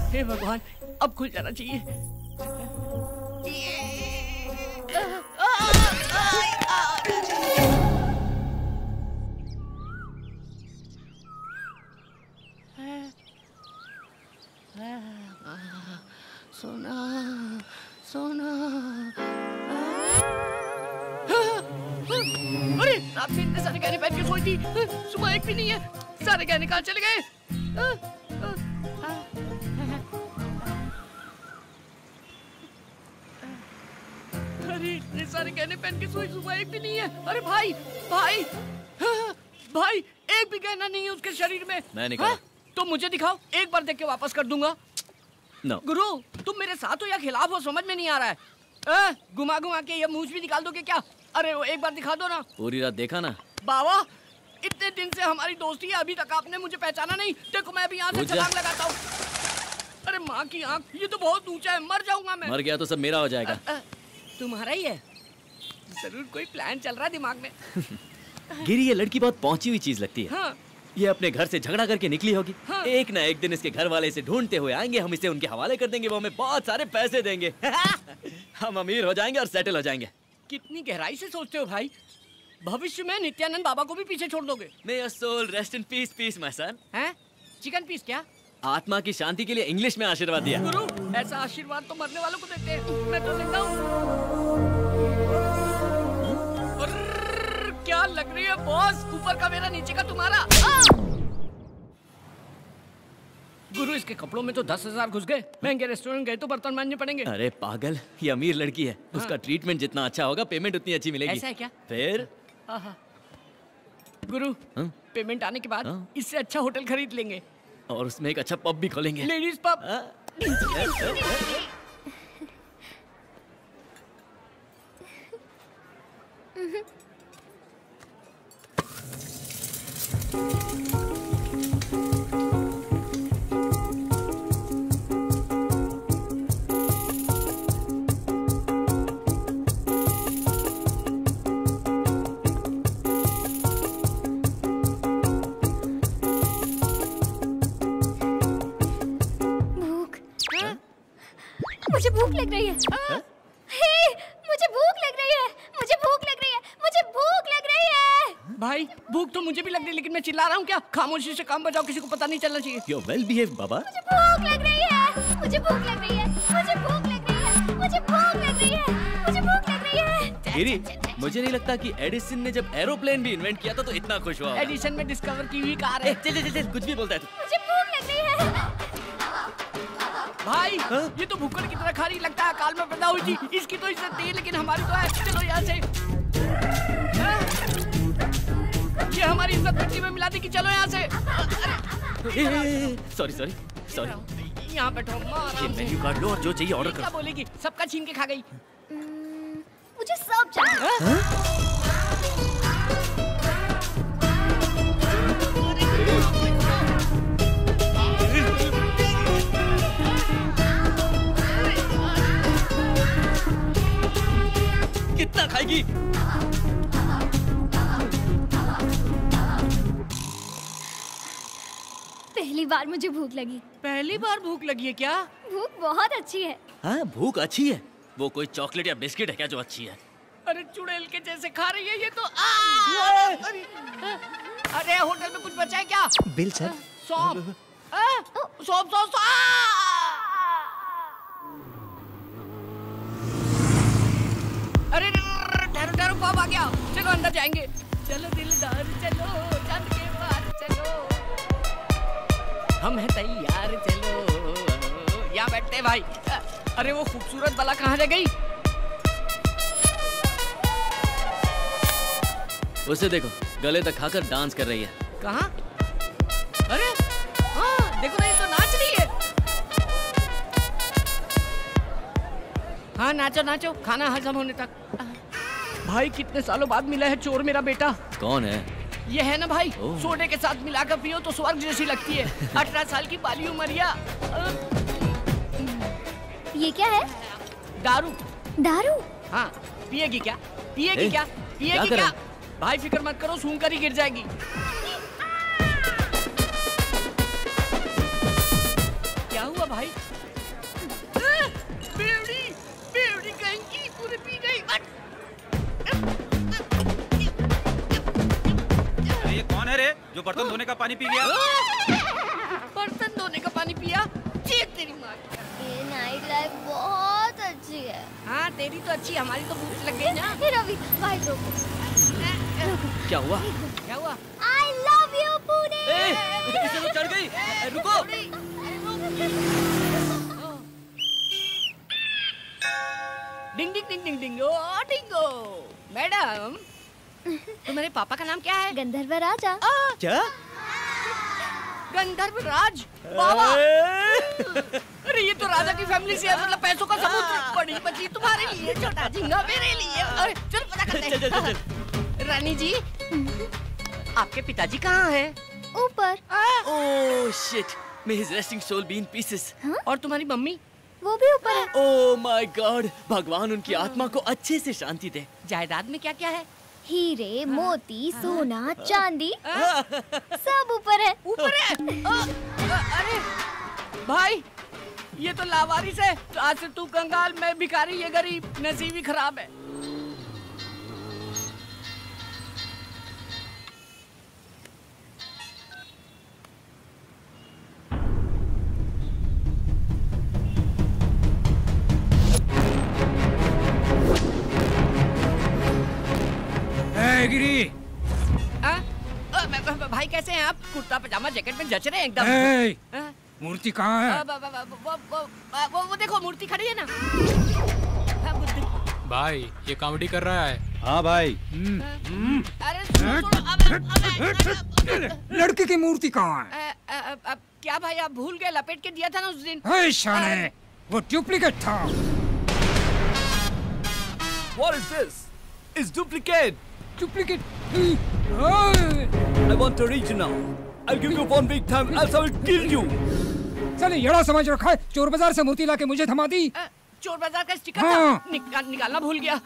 हे भगवान, अब खुल जाना चाहिए। सोना सोना। अरे रात से इतने सारे गहने पहन के सोई थी, सुबह एक भी नहीं है। सारे गहने कहाँ चले गए? अरे इतने सारे गहने पहन के सोई, सुबह एक भी नहीं है। अरे भाई भाई भाई, एक भी गहना नहीं है उसके शरीर में। मैं निकाला। तो मुझे दिखाओ, एक बार देख के वापस कर दूंगा। No. गुरु, तुम मेरे साथ हो या खिलाफ हो, समझ में नहीं आ रहा है। घुमा घुमा के ये मूंछ भी निकाल दोगे क्या? अरे वो एक बार दिखा दो ना। पूरी रात देखा ना? बाबा इतने दिन से हमारी दोस्ती है, अभी तक आपने मुझे पहचाना नहीं। देखो मैं अभी यहाँ से छलांग लगाता हूँ। अरे माँ की आँख, ये तो बहुत ऊंचा है, मर जाऊंगा मैं। मर गया तो सब मेरा हो जाएगा। तुम्हारा ही है? जरूर कोई प्लान चल रहा है दिमाग में। गिरी, ये लड़की बहुत पहुंची हुई चीज लगती है। हाँ। ये अपने घर से झगड़ा करके निकली होगी। हाँ। एक ना एक दिन इसके घर वाले इसे ढूंढते हुए आएंगे, हम इसे उनके हवाले कर देंगे, वो हमें बहुत सारे पैसे देंगे। हम अमीर हो जाएंगे और सेटल हो जाएंगे। कितनी गहराई से सोचते हो भाई। भविष्य में नित्यानंद बाबा को भी पीछे छोड़ दोगे। May your soul rest in peace, peace, my son. हैं? चिकन पीस क्या? आत्मा की शांति के लिए इंग्लिश में आशीर्वाद दिया। गुरु, ऐसा आशीर्वाद तो मरने वालों को देते हैं। मैं तो जिंदा हूँ। क्या लग रही है बॉस? ऊपर का मेरा, नीचे का तुम्हारा। गुरु, इसके कपड़ों में तो 10,000 घुस गए। महंगे रेस्टोरेंट गए तो बर्तन मांजने पड़ेंगे। अरे पागल, ये अमीर लड़की है। उसका ट्रीटमेंट जितना अच्छा होगा, पेमेंट उतनी अच्छी मिलेगी। ऐसा है क्या? फिर गुरु, पेमेंट आने के बाद इससे अच्छा होटल खरीद लेंगे और उसमें एक अच्छा पब भी खोलेंगे। Ladies pub. मुझे भूख लग रही है। हे, मुझे भूख लग रही है। मुझे भूख लग रही है। मुझे भूख लग रही है। भाई भूख तो मुझे भी लग रही है, लेकिन मैं चिल्ला रहा हूँ क्या? खामोशी से काम बजाओ, किसी को पता नहीं चलना चाहिए। You're well behaved, बाबा। मुझे भूख लग रही है। मुझे भूख लग रही है। मुझे भूख लग रही है। मुझे भूख लग रही है। मुझे भूख लग रही है। गिरी, मुझे नहीं लगता कि एडिसन ने जब एरोप्लेन भी इन्वेंट किया था तो इतना खुश हुआ। एडिसन में डिस्कवर की हुई कार है। चल चल चल, कुछ भी बोलता है तू। मुझे भूख लग रही है। भाई ये तो भूखड़ की तरह खारी लगता है, काल में पैदा हुई थी। इसकी तो इज्जत नहीं है, लेकिन हमारी तो है। चलो यहाँ से। ये हमारी इज्जत मिट्टी में मिला दी कि चलो यहाँ से। Sorry sorry sorry. यहाँ बैठो, ये मेन्यू कार्ड लो और जो चाहिए ऑर्डर क्या करो। बोलेगी? सबका छीन के खा गई। मुझे सब चाहिए। कितना खाएगी? पहली बार मुझे भूख लगी। पहली बार भूख लगी है क्या? भूख बहुत अच्छी है। हाँ, भूख अच्छी है। वो कोई चॉकलेट या बिस्किट है क्या जो अच्छी है? अरे चुड़ैल के जैसे खा रही है ये तो। अरे होटल में कुछ बचा है क्या? Bill sir. सौंफ। सौंफ सौंफ। अरे ठहरो ठहरो, पाप आ गया। चलो अंदर जाएंगे। चलो दिलदार चलो, चांद के पार चलो, हम हैं तैयार चलो। यहाँ बैठते भाई। अरे वो खूबसूरत बाला कहाँ रह गई? उसे देखो, गले तक खाकर डांस कर रही है। कहाँ? अरे हाँ, देखो ना, ये तो नाच रही है। हाँ नाचो नाचो, खाना हजम होने तक। भाई कितने सालों बाद मिला है चोर मेरा बेटा। कौन है? ये है ना भाई, सोडे के साथ मिलाकर पियो तो स्वर्ग जैसी लगती है। 18 साल की बाली उमरिया। ये क्या है? दारू। दारू? हाँ, पिएगी क्या? पिएगी क्या? पिएगी क्या? भाई फिक्र मत करो, सूंघ कर ही गिर जाएगी। क्या हुआ भाई? बेवड़ी, बेवड़ी कहीं की पूरी पी गई। ये कौन है रे जो बर्तन धोने का पानी पी गया? बर्तन धोने का पानी पिया? चीख तेरी माँ। ये नाइट लाइफ बहुत अच्छी है। हाँ तेरी तो अच्छी, हमारी तो भूख लग गई ना। रवि भाई रोको। क्या हुआ? क्या हुआ? I love you पूरी। इसे तो चढ़ गई। रुको। डिंग डिंग डिंग डिंग डिंग। ओ डिंगो। मैडम, तुम्हारे पापा का नाम क्या है? गंधर्व राजा। क्या? गंधर्व राज? बाबा। अरे ये तो राजा की फैमिली से है, मतलब पैसों का सबूत। बड़ी मछली तुम्हारे लिए, छोटा झींगा मेरे लिए। अरे चल पता करते हैं। रानी जी, आपके पिताजी कहाँ हैं? ऊपर। Oh shit, may his resting soul be in pieces. और तुम्हारी मम्मी? वो भी ऊपर है। ओह माय गॉड, भगवान उनकी आत्मा को अच्छे से शांति दे। जायदाद में क्या क्या है? हीरे, मोती, सोना, चांदी सब ऊपर है। ऊपर है? अरे भाई, ये तो लावारिस है। तो आज से तू कंगाल, मैं भिखारी, ये गरीब, नसीब ही खराब है। गिरी, भाई कैसे हैं आप? कुर्ता पजामा जैकेट में जच रहे हैं एकदम। मूर्ति कहाँ है? वो देखो मूर्ति खड़ी है ना। भाई ये कॉमेडी कर रहा है। हाँ भाई। अरे लड़के की मूर्ति कहाँ है? क्या भाई आप भूल गए? लपेट के दिया था ना उस दिन। शाने, वो डुप्लीकेट था। What is this? It's duplicate. Duplicate. I want original. I'll give you 1 week time, else I will kill you. साले यड़ा समझ रखा है, चोर बाजार से मूर्ति लाके मुझे थमा दी। चोर बाजार का स्टिकर हाँ। था, निकालना भूल गया।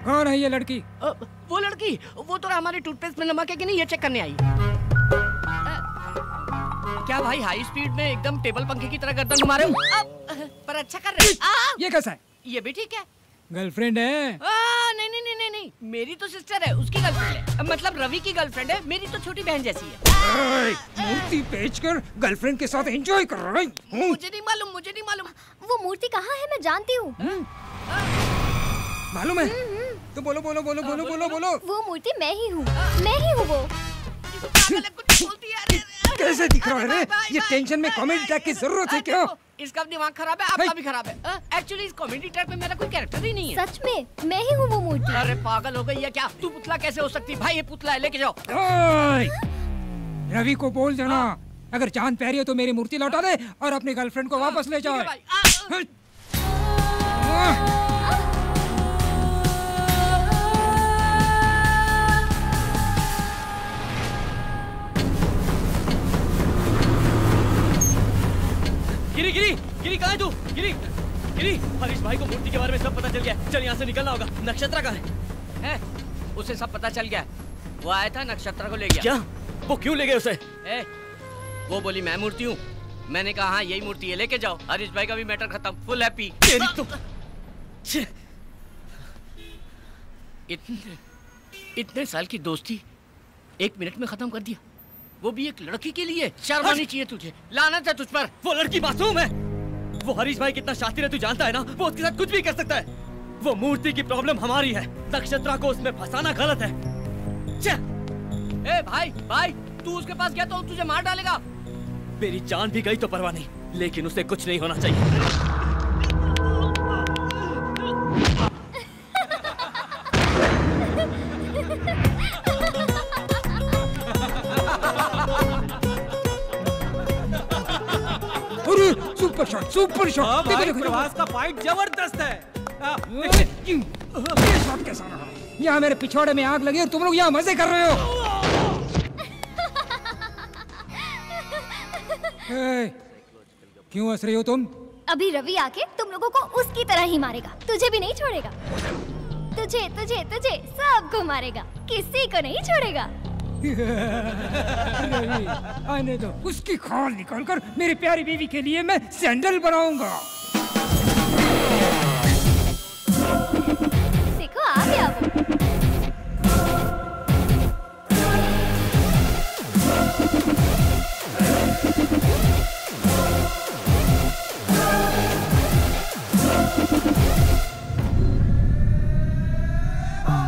कौन है ये लड़की? वो लड़की, वो तो हमारे टूथपेस्ट में नमक है कि नहीं ये चेक करने आई। क्या भाई हाई स्पीड में एकदम टेबल पंखे की तरह गर्दन घुमा रहे हो? पर अच्छा कर रहे हैं। ये कैसा है? ये भी ठीक है। गर्लफ्रेंड है? नहीं, मेरी तो सिस्टर है, उसकी गर्लफ्रेंड है। मतलब रवि की गर्लफ्रेंड है, मेरी तो छोटी बहन जैसी है। मूर्ति बेचकर गर्लफ्रेंड के साथ एंजॉय कर रही हूँ। मुझे नहीं मालूम। वो मूर्ति कहाँ है? मैं जानती हूँ। मालूम है? तो बोलो। वो मूर्ति मैं ही हूँ वो। कैसे दिख रहा है रे? ये टेंशन में कॉमेडी ट्रैक की जरूरत है क्या? इसका दिमाग खराब है, आपका भी खराब है। एक्चुअली इस कॉमेडी ट्रैक में मेरा कोई कैरेक्टर ही नहीं है। सच में मैं ही हूँ वो मूर्ति। अरे पागल हो गई है क्या? तू पुतला कैसे हो सकती? भाई ये पुतला है, लेके जाओ। रवि को बोल देना, अगर चांद प्यारी हो तो मेरी मूर्ति लौटा दे और अपनी गर्लफ्रेंड को वापस ले जाओ। गिरी कहाँ है तू? गिरी, हरीश भाई को मूर्ति के बारे में सब पता चल गया। चल यहाँ से निकलना होगा। नक्षत्रा कहाँ है? उसे सब पता चल गया। वो आया था, नक्षत्रा को ले गया। क्या? वो क्यों ले गए उसे? वो बोली मैं मूर्ति हूँ। मैंने कहा हाँ यही मूर्ति है, लेके जाओ। हरीश भाई का भी मैटर खत्म, फुल हैप्पी। इतने साल की दोस्ती 1 मिनट में खत्म कर दिया, वो भी एक लड़की के लिए। शर्म आनी चाहिए तुझे। लानत है तुझ पर। वो लड़की मासूम है। वो हरीश भाई कितना शातिर है तू जानता है ना? वो उसके साथ कुछ भी कर सकता है। वो मूर्ति की प्रॉब्लम हमारी है, नक्षत्रा को उसमें फंसाना गलत है। भाई तू उसके पास गया तो तुझे मार डालेगा। मेरी जान भी गई तो परवाह नहीं, लेकिन उसे कुछ नहीं होना चाहिए। Super shot. प्रभास का फाइट जबरदस्त है। ये शॉट कैसा रहा? यहाँ मेरे पिछवाड़े में आग लगी और तुम लोग यहाँ मजे कर रहे हो। क्यों हंस रही हो तुम? अभी रवि आके तुम लोगों को उसकी तरह ही मारेगा। तुझे भी नहीं छोड़ेगा। तुझे सबको मारेगा, किसी को नहीं छोड़ेगा। रवि आने दो, उसकी खाल निकालकर मेरी प्यारी बीवी के लिए मैं सैंडल बनाऊंगा। देखो आ गया वो।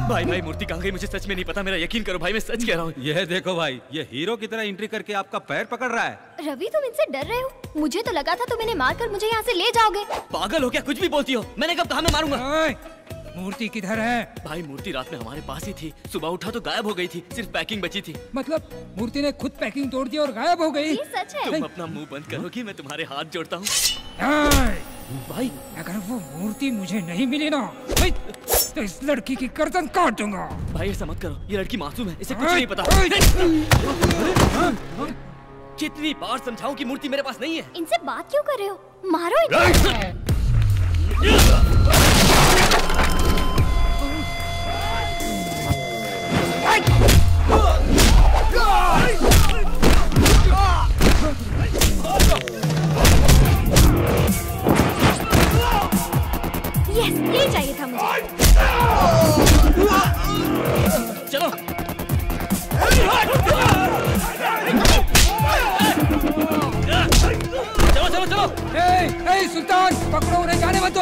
भाई मूर्ति कहाँ गई? मुझे सच में नहीं पता। मेरा यकीन करो भाई, मैं सच कह रहा हूँ। यह देखो भाई, ये हीरो की तरह एंट्री करके आपका पैर पकड़ रहा है। रवि तुम इनसे डर रहे हो? मुझे तो लगा था तुम इन्हें मारकर मुझे यहाँ से ले जाओगे। पागल हो क्या? कुछ भी बोलती हो। मैंने कब कहा मैं मारूंगा? मूर्ति किधर है? भाई मूर्ति रात में हमारे पास ही थी, सुबह उठा तो गायब हो गई थी, सिर्फ पैकिंग बची थी। मतलब मूर्ति ने खुद पैकिंग तोड़ दी और गायब हो गई? ये सच है। तुम अपना मुंह बंद करोगी, मैं तुम्हारे हाथ जोड़ता हूँ। भाई अगर वो मूर्ति मुझे नहीं मिली ना तो इस लड़की की गर्दन काट दूंगा। भाई ऐसा मत करो, ये लड़की मासूम है, इसे कुछ नहीं पता। कितनी बार समझाऊं कि मूर्ति मेरे पास नहीं है। इनसे बात क्यों कर रहे हो? मारो इनको। यस, ये चाहिए था मुझे। चलो चलो चलो चलो। ए सुल्तान, पकड़ो उन्हें, जाने मत दो।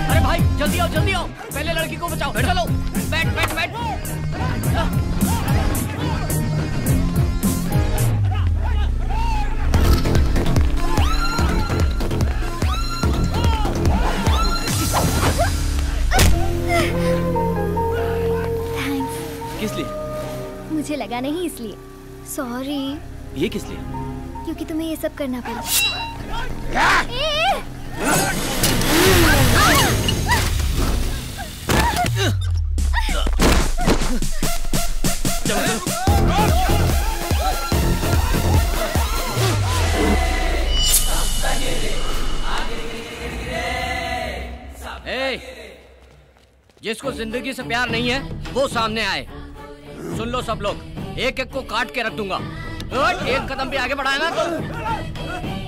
अरे भाई जल्दी आओ जल्दी आओ, पहले लड़की को बचाओ। चलो बैठ बैठ बैठ। किस लिए? मुझे लगा नहीं इसलिए। सॉरी। ये किस लिए? क्योंकि तुम्हें ये सब करना पड़ा। जिसको जिंदगी से प्यार नहीं है वो सामने आए। सुन लो सब लोग, एक एक को काट के रख दूंगा। एक कदम भी आगे बढ़ाया ना तो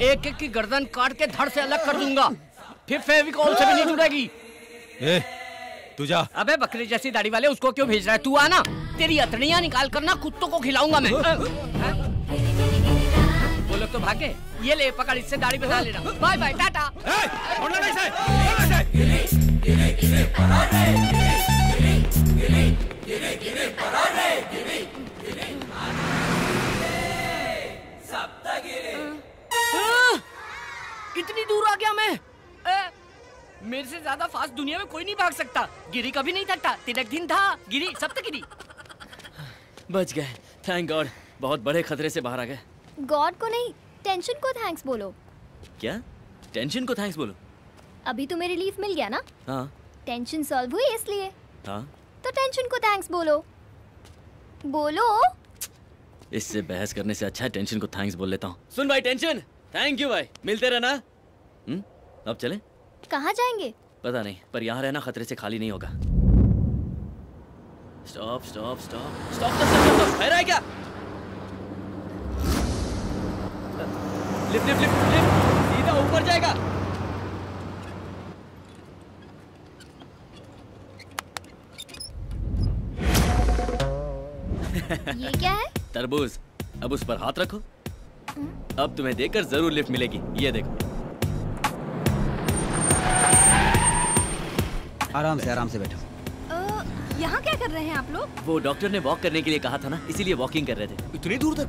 एक एक की गर्दन काट के धड़ से अलग कर दूंगा, फिर फेविकॉल से भी नहीं जुड़ेगी। तू जा। अबे बकरी जैसी दाढ़ी वाले, उसको क्यों भेज रहा है? तू आना, तेरी अतड़ियां निकाल कर ना कुत्तों को खिलाऊंगा मैं। वो लोग तो भागे। ये ले पकड़, इससे दाढ़ी बना लेना। Bye bye, tata. इतनी दूर आ गया मैं। मेरे से ज्यादा फास्ट दुनिया में कोई नहीं भाग सकता। गिरी कभी नहीं थकता, तिलक दिन था, गिरी सप्तगिरी। बच गए, थैंक गॉड। बहुत बड़े खतरे से बाहर आ गए। गॉड को नहीं, टेंशन को थैंक्स बोलो। क्या? टेंशन को थैंक्स बोलो? अभी तुम्हें रिलीफ मिल गया ना? हाँ। टेंशन सॉल्व हुई इसलिए। हाँ। तो टेंशन को थैंक्स बोलो। बोलो। इससे बहस करने से अच्छा है टेंशन को थैंक्स बोल लेता हूँ। सुन भाई टेंशन, थैंक यू भाई, मिलते रहना। अब चले? कहाँ जाएंगे? पता नहीं, पर यहाँ रहना खतरे से खाली नहीं होगा। Stop stop stop stop stop, है क्या? लिफ्ट लिफ्ट लिफ्ट लिफ्ट, सीधा ऊपर जाएगा। ये क्या है? तरबूज। अब उस पर हाथ रखो। अब तुम्हें देकर जरूर लिफ्ट मिलेगी। ये देखो। आराम से बैठो। यहाँ क्या कर रहे हैं आप लोग? वो डॉक्टर ने वॉक करने के लिए कहा था ना, इसीलिए वॉकिंग कर रहे थे। इतनी दूर तक?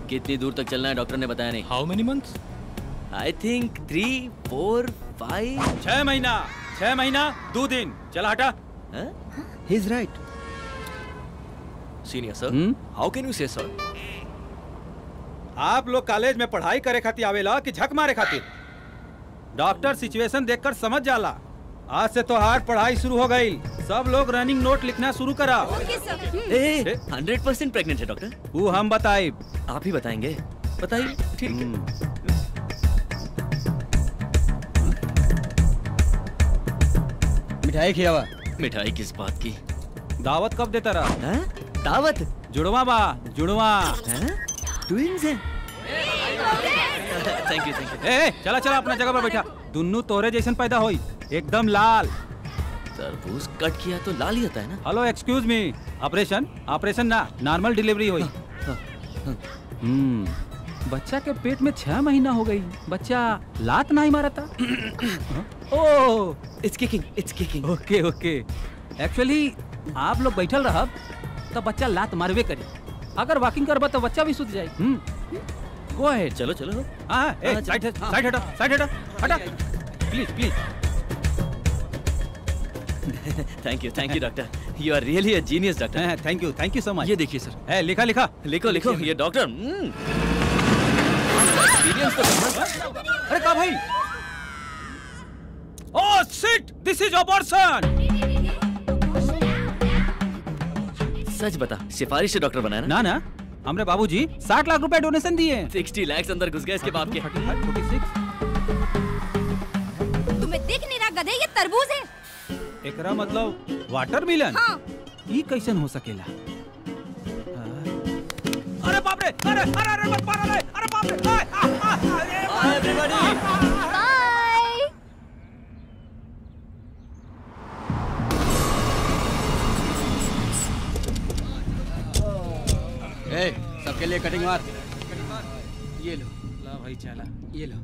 कितनी दूर तक चलना है डॉक्टर ने बताया नहीं। How many months? I think 3, 4, 5। 6 महीना 6 महीना 2 दिन। चल हटा। He is right. Senior sir, how can you से सर? आप लोग कॉलेज में पढ़ाई करे खातिर आवेला कि झक मारे खातिर? डॉक्टर सिचुएशन देखकर समझ जाला। आज से तो हार्ड पढ़ाई शुरू हो गई। सब लोग रनिंग नोट लिखना शुरू करा। 100% प्रेग्नेंट है डॉक्टर। वो हम बताए। आप ही बताएंगे? बताइए। ठीक है। मिठाई खिलावा। मिठाई किस बात की? दावत कब देता रहा? दावत? जुड़वा बा, जुड़वा। ट्विंस हैं। Thank you thank you. चला चला अपना जगह पर बैठा। दुन्नू तोरे जैसन पैदा होई, एकदम लाल। तरबूज कट किया तो लाल ही होता है ना? हेलो एक्सक्यूज मी, ऑपरेशन ना, नॉर्मल डिलीवरी हुई। बच्चा के पेट में 6 महीना हो गई, बच्चा लात नहीं मारा था। It's kicking. ओके एक्चुअली आप लोग बैठल रहब तो बच्चा लात मारवे करी, अगर वॉकिंग करबा तो बच्चा भी सुत जाए। गो अहेड, चलो चलो। हाँ, साइड हटा, हटा, please please. Thank you doctor, you are really a genius doctor. Thank you so much. ये देखिए सर। लिखा लिखो ये डॉक्टर। अरे कहाँ भाई? Oh shit, this is abortion. सच बता, सिफारिश से डॉक्टर बनाया ना? ना हमरे बाबूजी 60 लाख रुपए डोनेशन दिए। 60 लाख अंदर घुस गए इसके बाप के। तुम्हें दिख नहीं रहा गधे, ये तरबूज है। एकरा मतलब वाटरमेलन? हाँ। ई कैसन हो सकेला? अरे बाप रे, अरे मत मारो रे, अरे बाप रे। Bye everybody. बाय। सबके लिए कटिंग मार। ये लो। ला भाई चला, ये लो।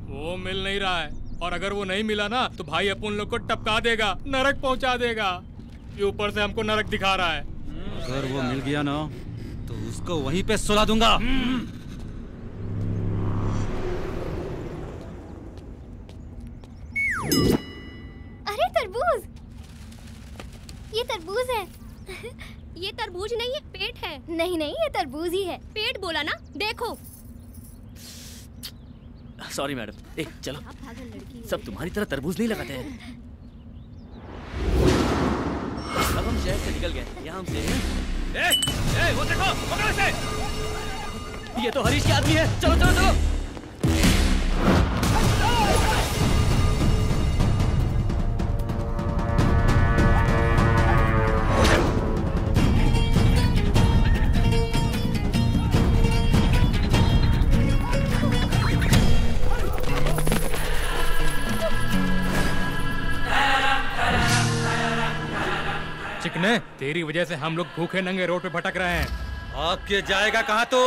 वो मिल नहीं रहा है, और अगर वो नहीं मिला ना तो भाई अपन लोग को टपका देगा, नरक पहुंचा देगा। ये ऊपर से हमको नरक दिखा रहा है। अगर वो मिल गया ना तो उसको वहीं पे सुला दूंगा। अरे तरबूज, ये तरबूज है। ये तरबूज नहीं है, पेट है। नहीं ये तरबूज ही है। पेट बोला ना, देखो। Sorry madam. चलो, सब तुम्हारी तरह तरबूज नहीं लगाते हैं। अब हम शहर से निकल गए, यहाँ हमसे। वो देखो, पकड़ो इसे। ये तो हरीश के आदमी है। चलो। चिकने, तेरी वजह से हम लोग भूखे नंगे रोड पे भटक रहे हैं। आपके जाएगा कहाँ तू?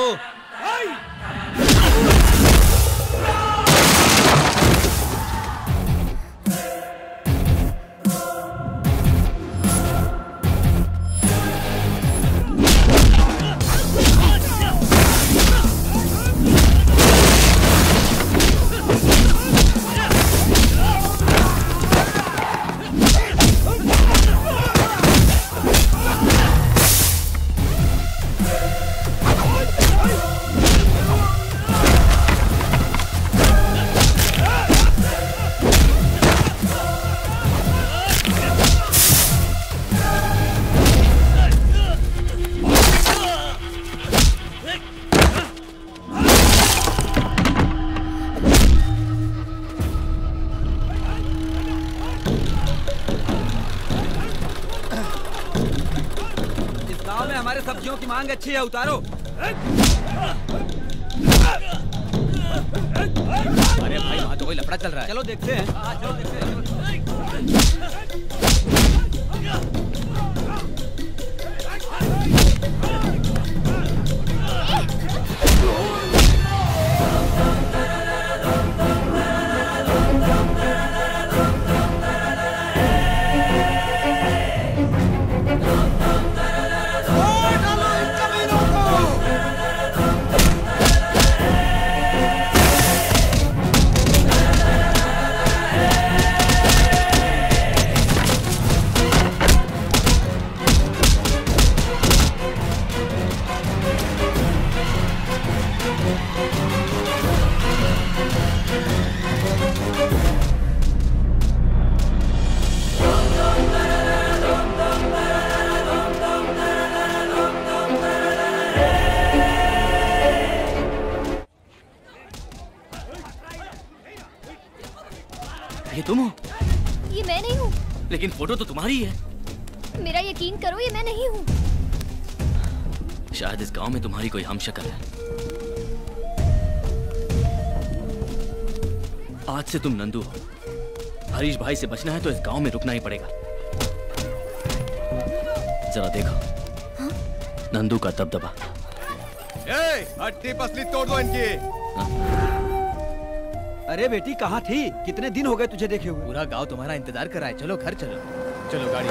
सब्जियों की मांग अच्छी है, उतारो। अरे भाई, वहाँ तो कोई लफड़ा चल रहा है। चलो देखते हैं। चलो देखते हैं। ये तुम हो? ये मैं नहीं हूँ। लेकिन फोटो तो तुम्हारी है। मेरा यकीन करो, ये मैं नहीं हूँ। शायद इस गांव में तुम्हारी कोई हमशक्ल है। आज से तुम नंदू हो। हरीश भाई से बचना है तो इस गांव में रुकना ही पड़ेगा। जरा देखो। हाँ? नंदू का दबदबा। हड्डी पसली तोड़ दो इनकी। अरे बेटी, कहाँ थी? कितने दिन हो गए तुझे देखे हुए? पूरा गांव तुम्हारा इंतजार कर रहा है। चलो घर चलो। चलो गाड़ी।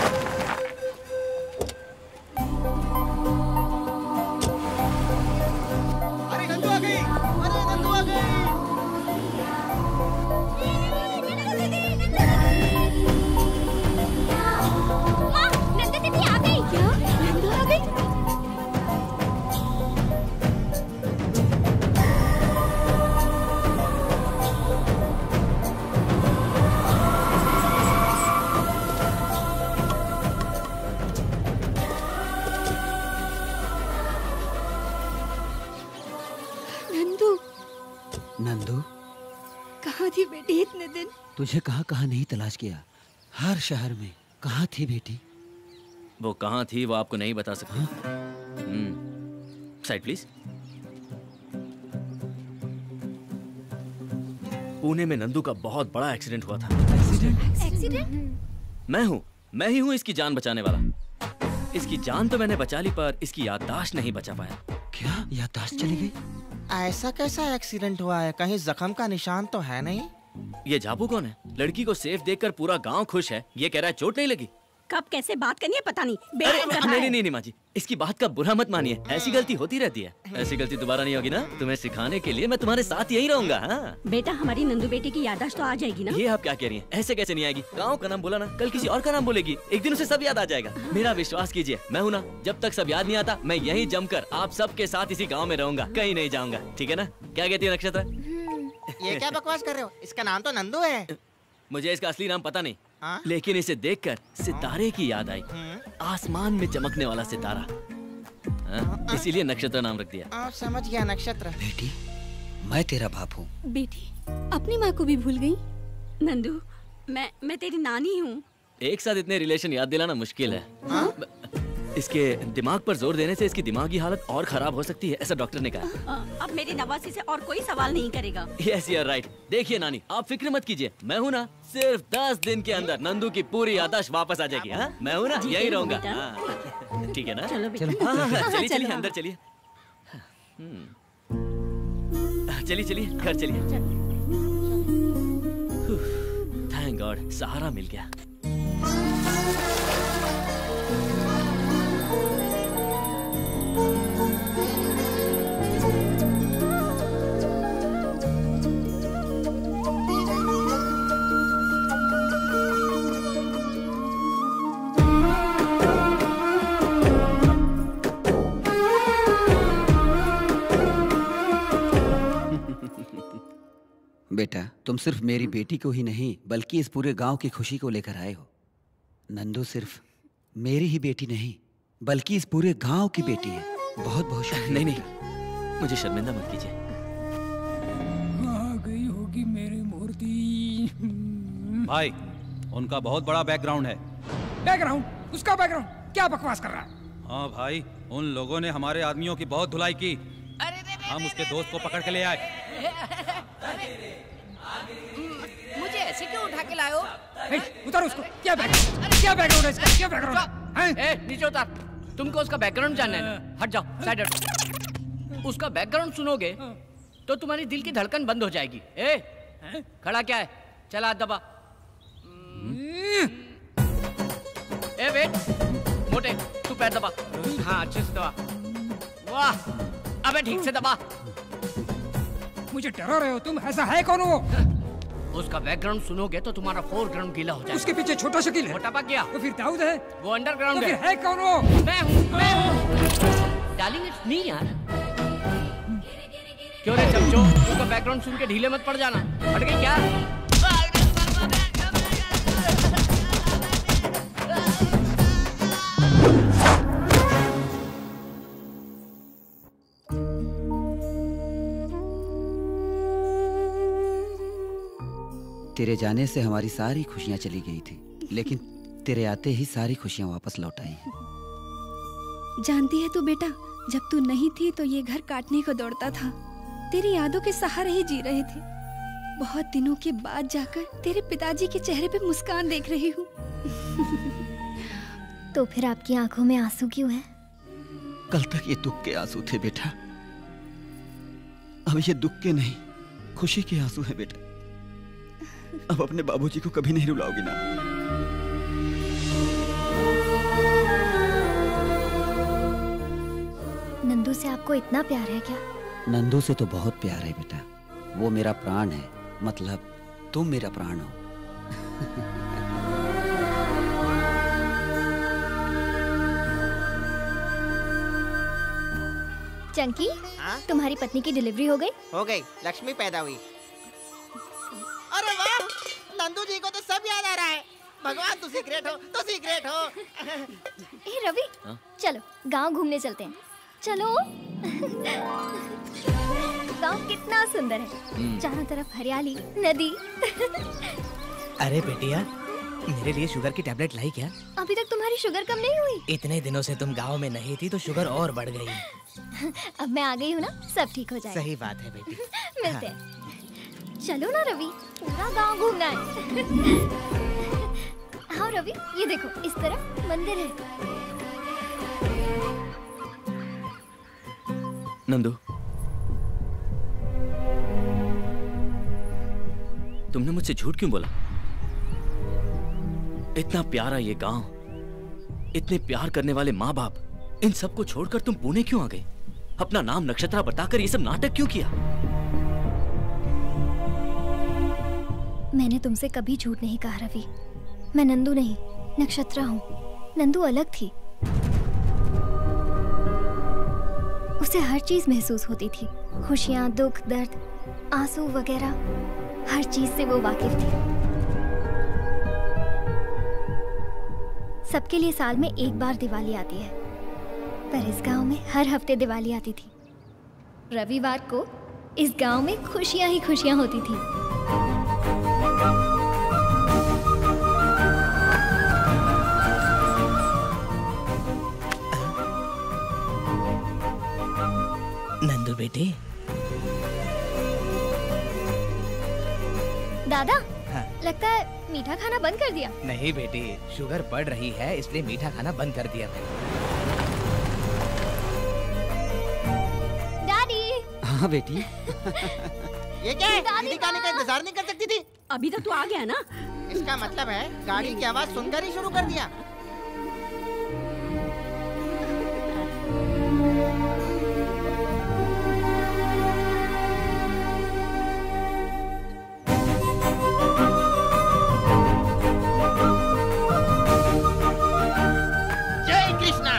तुझे कहाँ कहाँ नहीं तलाश किया, हर शहर में। कहाँ थी बेटी? वो कहाँ थी वो आपको नहीं बता सकती। Side please. पुणे में नंदू का बहुत बड़ा एक्सीडेंट हुआ था। एक्सीडेंट? मैं ही हूँ इसकी जान बचाने वाला। इसकी जान तो मैंने बचा ली, पर इसकी याददाश्त नहीं बचा पाया। क्या याददाश्त चली गई? ऐसा कैसा एक्सीडेंट हुआ है? कहीं जख्म का निशान तो है नहीं? ये झाबू कौन है? लड़की को सेफ देखकर पूरा गांव खुश है। ये कह रहा है चोट नहीं लगी। कब कैसे बात करनी है पता नहीं। नहीं माँ जी, इसकी बात का बुरा मत मानिए। ऐसी गलती होती रहती है। ऐसी गलती दोबारा नहीं होगी ना? तुम्हें सिखाने के लिए मैं तुम्हारे साथ यही रहूंगा। हाँ बेटा, हमारी नंदू बेटी की याददाश्त तो आ जाएगी ना? ये आप क्या कह रही हैं? ऐसे कैसे नहीं आएगी? गाँव का नाम बोला ना, कल किसी और का नाम बोलेगी, एक दिन उसे सब याद आ जाएगा। मेरा विश्वास कीजिए, मैं हूँ ना, जब तक सब याद नहीं आता मैं यही जमकर आप सबके साथ इसी गाँव में रहूंगा, कहीं नहीं जाऊंगा। ठीक है ना? क्या कहती है नक्षत्र? ये क्या बकवास कर रहे हो? इसका नाम तो नंदू है। मुझे इसका असली नाम पता नहीं, लेकिन इसे देखकर सितारे की याद आई। आसमान में चमकने वाला सितारा, इसीलिए नक्षत्र नाम रख दिया। समझ गया नक्षत्र। बेटी, मैं तेरा बाप हूँ। बेटी अपनी माँ को भी भूल गई? नंदू, मैं तेरी नानी हूँ। एक साथ इतने रिलेशन याद दिलाना मुश्किल है। इसके दिमाग पर जोर देने से इसकी दिमागी हालत और खराब हो सकती है, ऐसा डॉक्टर ने कहा। अब मेरी नवासी से और कोई सवाल नहीं करेगा। Yes you are right. देखिए नानी, आप फिक्र मत कीजिए, मैं हूँ ना, सिर्फ 10 दिन के अंदर नंदू की पूरी याददाश्त वापस आ जाएगी। हाँ मैं हूँ ना, यही रहूंगा। ठीक है ना? चलिए चलिए अंदर चलिए। चलिए घर चलिए। थैंक गॉड, सहारा मिल गया। बेटा, तुम सिर्फ मेरी बेटी को ही नहीं बल्कि इस पूरे गांव की खुशी को लेकर आए हो। नंदू सिर्फ मेरी ही बेटी नहीं बल्कि इस पूरे गांव की बेटी है। बहुत बहुत शुक्रिया। नहीं, मुझे शर्मिंदा मत कीजिए। आ गई होगी मेरी मूर्ति। भाई, उनका बहुत बड़ा बैकग्राउंड है। बैकग्राउंड? उसका बैकग्राउंड? क्या बकवास कर रहा है? हाँ भाई, उन लोगों ने हमारे आदमियों की बहुत धुलाई की। हम उसके दोस्त को पकड़ के ले आए। मुझे ऐसे क्यों उठा के लाए हो? उतार उसको। क्या बैकग्राउंड है इसका? क्या बैकग्राउंड है? नीचे उतार। तुमको उसका बैकग्राउंड जानना है ना? हट जाओ, साइड हट। उसका बैकग्राउंड सुनोगे तो तुम्हारी दिल की धड़कन बंद हो जाएगी। खड़ा क्या है? चला हाथ दबा। वेट, मोटे तू पैर दबा। हाँ अच्छे से दबा। वाह, अबे ठीक से दबा। मुझे डरा रहे हो तुम? ऐसा है कौन वो? उसका बैकग्राउंड सुनोगे तो तुम्हारा फोरग्राउंड गीला हो जाएगा। उसके पीछे छोटा शकील है। मोटा पा गया। तो फिर दाऊद है। वो अंडरग्राउंड तो फिर है कौन वो? मैं हूँ। डार्लिंग इट्स मी यार। क्यों रे चमचो, उसका बैकग्राउंड सुन के ढीले मत पड़ जाना। हट गई क्या? तेरे जाने से हमारी सारी खुशियां चली गई थी, लेकिन तेरे आते ही सारी खुशियां वापस लौट आई हैं। जानती है तू बेटा, जब तू नहीं थी तो ये घर काटने को दौड़ता था। तेरी यादों के सहारे ही जी रहे थे। बहुत दिनों के बाद जाकर तेरे पिताजी के चेहरे पे मुस्कान देख रही हूँ। तो फिर आपकी आंखों में आंसू क्यों है? कल तक ये दुख के आंसू थे बेटा, अब ये दुख के नहीं खुशी के आंसू हैं बेटा। अब अपने बाबूजी को कभी नहीं रुलाओगी ना? नंदू से आपको इतना प्यार है क्या? नंदू से तो बहुत प्यार है बेटा। वो मेरा प्राण है, मतलब तुम मेरा प्राण हो। चंकी, तुम्हारी पत्नी की डिलीवरी हो गई? हो गई, लक्ष्मी पैदा हुई। अरे वाह, नंदू जी को तो सब याद आ रहा है। भगवान तू सीक्रेट हो, तू सीक्रेट हो। ए रवि, चलो गांव घूमने चलते हैं। चलो। गांव कितना सुंदर है, चारों तरफ हरियाली, नदी। अरे बेटिया, मेरे लिए शुगर की टैबलेट लाई क्या? अभी तक तुम्हारी शुगर कम नहीं हुई? इतने दिनों से तुम गांव में नहीं थी तो शुगर और बढ़ गई। अब मैं आ गई हूँ ना, सब ठीक हो जाएगा। सही बात है बेटी। मिलते हैं। चलो ना रवि, पूरा गांव घूमना है। हाँ रवि, ये देखो इस तरफ मंदिर है। नंदू, तुमने मुझसे झूठ क्यों बोला? इतना प्यारा ये गांव, इतने प्यार करने वाले माँ बाप, इन सबको छोड़कर तुम पुणे क्यों आ गए? अपना नाम नक्षत्रा बताकर ये सब नाटक क्यों किया? मैंने तुमसे कभी झूठ नहीं कहा रवि। मैं नंदू नहीं, नक्षत्रा हूँ। नंदू अलग थी, उसे हर चीज महसूस होती थी। खुशियाँ, दुख, दर्द, आंसू वगैरह, हर चीज से वो वाकिफ थी। सबके लिए साल में एक बार दिवाली आती है, पर इस गांव में हर हफ्ते दिवाली आती थी। रविवार को इस गांव में खुशियां ही खुशियां होती थी। नंदू बेटी। दादा, हाँ। लगता है मीठा खाना बंद कर दिया। नहीं बेटी, शुगर बढ़ रही है इसलिए मीठा खाना बंद कर दिया मैंने। डैडी। हाँ बेटी। ये क्या है? दीदी का आने का इंतजार नहीं कर सकती थी? अभी तक तू आ गया ना? इसका मतलब है गाड़ी की आवाज सुनकर ही शुरू कर दिया। जय कृष्णा।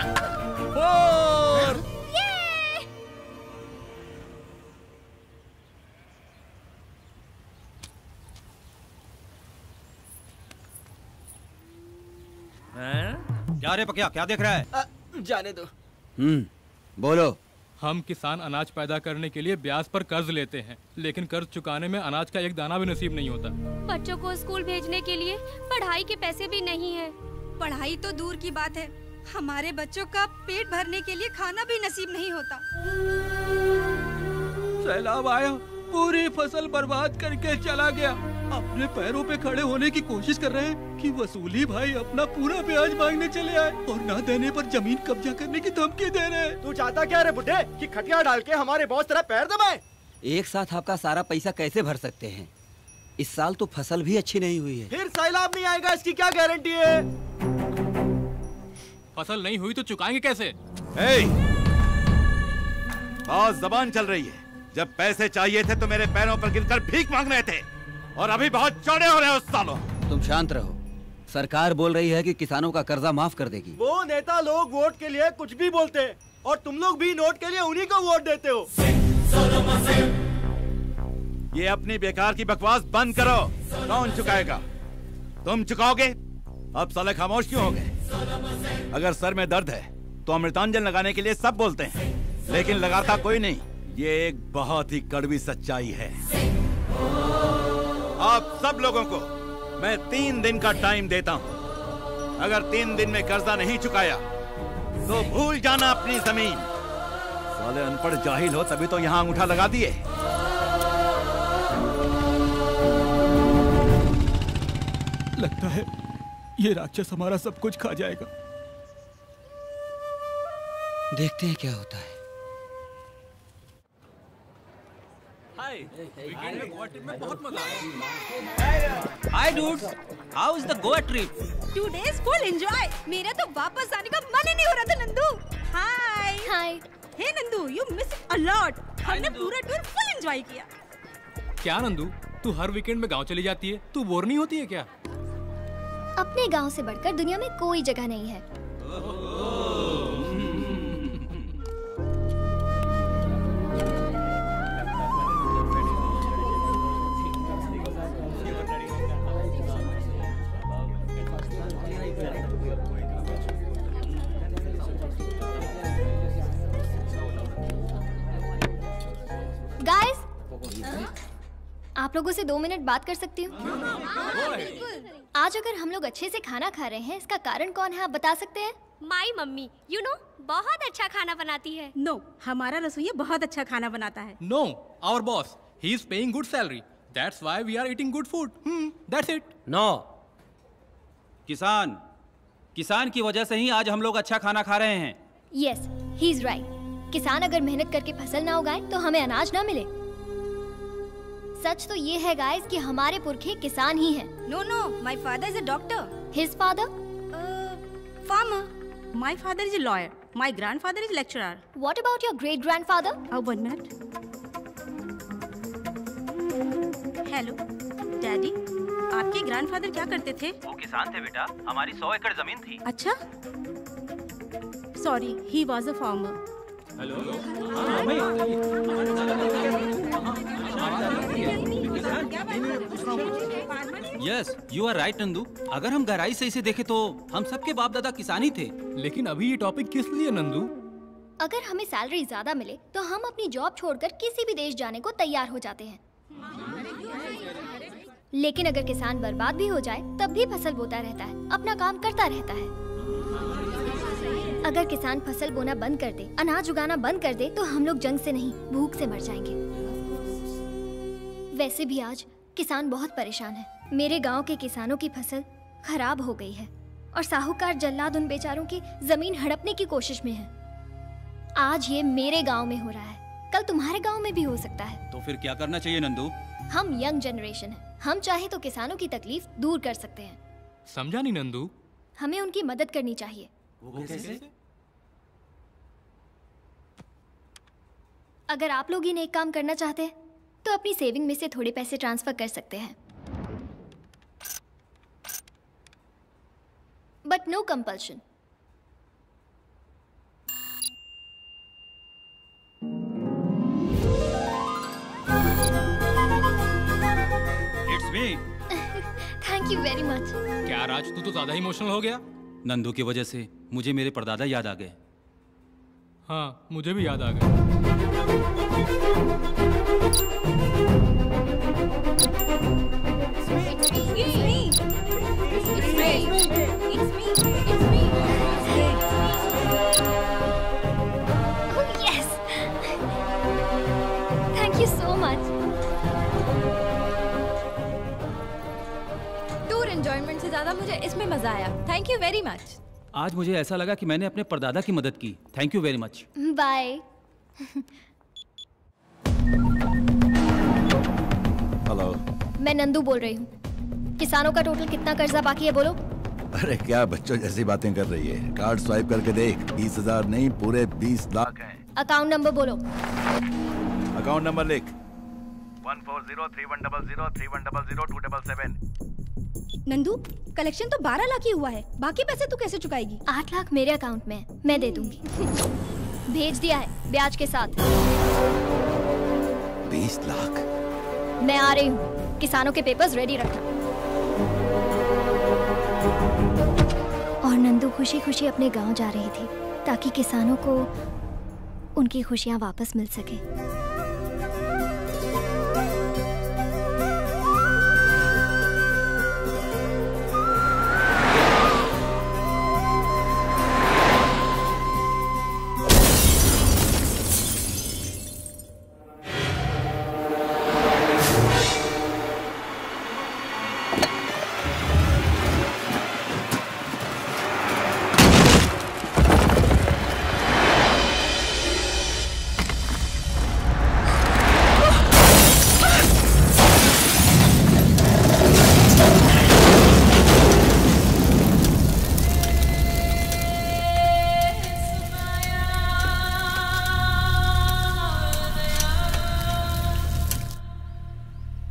क्या रे पकिया, क्या देख रहा है? जाने दो। बोलो। हम किसान अनाज पैदा करने के लिए ब्याज पर कर्ज लेते हैं, लेकिन कर्ज चुकाने में अनाज का एक दाना भी नसीब नहीं होता। बच्चों को स्कूल भेजने के लिए पढ़ाई के पैसे भी नहीं है। पढ़ाई तो दूर की बात है, हमारे बच्चों का पेट भरने के लिए खाना भी नसीब नहीं होता। सैलाब आया, पूरी फसल बर्बाद करके चला गया। अपने पैरों पे खड़े होने की कोशिश कर रहे हैं कि वसूली भाई अपना पूरा ब्याज मांगने चले आए और ना देने पर जमीन कब्जा करने की धमकी दे रहे हैं। तू चाहता क्या रे बुड्ढे, कि खटिया डाल के हमारे बॉस तेरा पैर दबाए? एक साथ आपका सारा पैसा कैसे भर सकते हैं? इस साल तो फसल भी अच्छी नहीं हुई है। फिर सैलाब नहीं आएगा इसकी क्या गारंटी है? फसल नहीं हुई तो चुकाएंगे कैसे? बहुत जबान चल रही है। जब पैसे चाहिए थे तो मेरे पैरों पर गिरकर भीख मांग रहे थे और अभी बहुत चौड़े हो रहे हो सालों। तुम शांत रहो। सरकार बोल रही है कि किसानों का कर्जा माफ कर देगी। वो नेता लोग वोट के लिए कुछ भी बोलते हैं और तुम लोग भी नोट के लिए उन्हीं को वोट देते हो। ये अपनी बेकार की बकवास बंद करो। कौन चुकाएगा? तुम चुकाओगे? अब साले खामोश क्यों हो गए? अगर सर में दर्द है तो अमृतांजन लगाने के लिए सब बोलते हैं, लेकिन लगाता कोई नहीं। ये एक बहुत ही कड़वी सच्चाई है। आप सब लोगों को मैं 3 दिन का टाइम देता हूँ। अगर 3 दिन में कर्जा नहीं चुकाया तो भूल जाना अपनी जमीन। साले अनपढ़ जाहिल हो तभी तो यहाँ अंगूठा लगा दिए। लगता है ये राक्षस हमारा सब कुछ खा जाएगा। देखते हैं क्या होता है। वीकेंड में गोवा ट्रिप में बहुत मजा आया। Hi dudes, how is the Goa trip? 2 days full enjoy. मेरा तो वापस आने का मन ही नहीं हो रहा था Nandu. Hi. Hi. Hey Nandu, you miss a lot. हमने पूरा टूर फुल एंजॉय किया। क्या नंदू, तू हर वीकेंड में गांव चली जाती है, तू बोर नहीं होती है क्या? अपने गांव से बढ़कर दुनिया में कोई जगह नहीं है। आप आप लोगों से 2 मिनट बात कर सकती हूँ? आज अगर हम लोग अच्छे से खाना खा रहे हैं, इसका कारण कौन है, आप बता सकते हैं? माई मम्मी, यू नो, बहुत अच्छा खाना बनाती है। नो, हमारा रसोइया बहुत अच्छा खाना बनाता है। No, our boss. He is paying good salary. That's why we are eating good food. That's it. No, किसान की वजह से ही आज हम लोग अच्छा खाना खा रहे हैं। Yes, he is right. किसान अगर मेहनत करके फसल ना उगाए तो हमें अनाज ना मिले। सच तो ये है गाइस कि हमारे पुरखे किसान ही हैं। No, no, my father is a doctor. His father? Farmer. My father is a lawyer. My grandfather is lecturer. What about your great grandfather? 1 minute. Hello, daddy, आपके ग्रैंडफादर क्या करते थे? वो किसान थे बेटा, हमारी 100 एकड़ जमीन थी। अच्छा, sorry, he was a farmer. Hello, yes, you are right Nandu. अगर हम गहराई से इसे देखें तो हम सबके बाप दादा किसान ही थे। लेकिन अभी ये टॉपिक किस लिए नंदू? अगर हमें सैलरी ज्यादा मिले तो हम अपनी जॉब छोड़कर किसी भी देश जाने को तैयार हो जाते हैं। लेकिन अगर किसान बर्बाद भी हो जाए तब भी फसल बोता रहता है, अपना काम करता रहता है। अगर किसान फसल बोना बंद कर दे, अनाज उगाना बंद कर दे, तो हम लोग जंग से नहीं, भूख से मर जाएंगे। वैसे भी आज किसान बहुत परेशान है। मेरे गांव के किसानों की फसल खराब हो गई है और साहूकार जल्लाद उन बेचारों की जमीन हड़पने की कोशिश में है। आज ये मेरे गांव में हो रहा है, कल तुम्हारे गांव में भी हो सकता है। तो फिर क्या करना चाहिए नंदू? हम यंग जनरेशन है, हम चाहे तो किसानों की तकलीफ दूर कर सकते हैं। समझा नहीं नंदू? हमें उनकी मदद करनी चाहिए। वो कैसे? अगर आप लोग ही नेक काम करना चाहते हैं तो अपनी सेविंग में से थोड़े पैसे ट्रांसफर कर सकते हैं, but no compulsion. It's me. Thank you very much. क्या राज, तू तो ज्यादा इमोशनल हो गया। नंदू की वजह से मुझे मेरे परदादा याद आ गए। हाँ, मुझे भी याद आ गए। Thank you so much. Tour enjoyment से ज्यादा मुझे इसमें मजा आया। Thank you very much. आज मुझे ऐसा लगा कि मैंने अपने परदादा की मदद की। Thank you very much. Bye. Hello, मैं नंदू बोल रही हूँ। किसानों का टोटल कितना कर्जा बाकी है बोलो? अरे क्या बच्चों जैसी बातें कर रही है। कार्ड स्वाइप करके देख, 20,000 नहीं पूरे 20 लाख हैं। अकाउंट नंबर बोलो। अकाउंट नंबर लिख। 14031003100277। नंदू, कलेक्शन तो 12 लाख ही हुआ है, बाकी पैसे तू कैसे चुकाएगी? 8 लाख मेरे अकाउंट में है, मैं दे दूंगी। भेज दिया है ब्याज के साथ। 20 लाख। मैं आ रही हूँ, किसानों के पेपर्स रेडी रखना। और नंदू खुशी खुशी अपने गांव जा रही थी ताकि किसानों को उनकी खुशियाँ वापस मिल सके।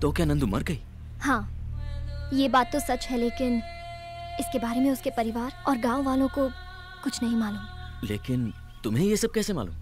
तो क्या नंदू मर गई? हाँ, ये बात तो सच है, लेकिन इसके बारे में उसके परिवार और गांव वालों को कुछ नहीं मालूम। लेकिन तुम्हें ये सब कैसे मालूम?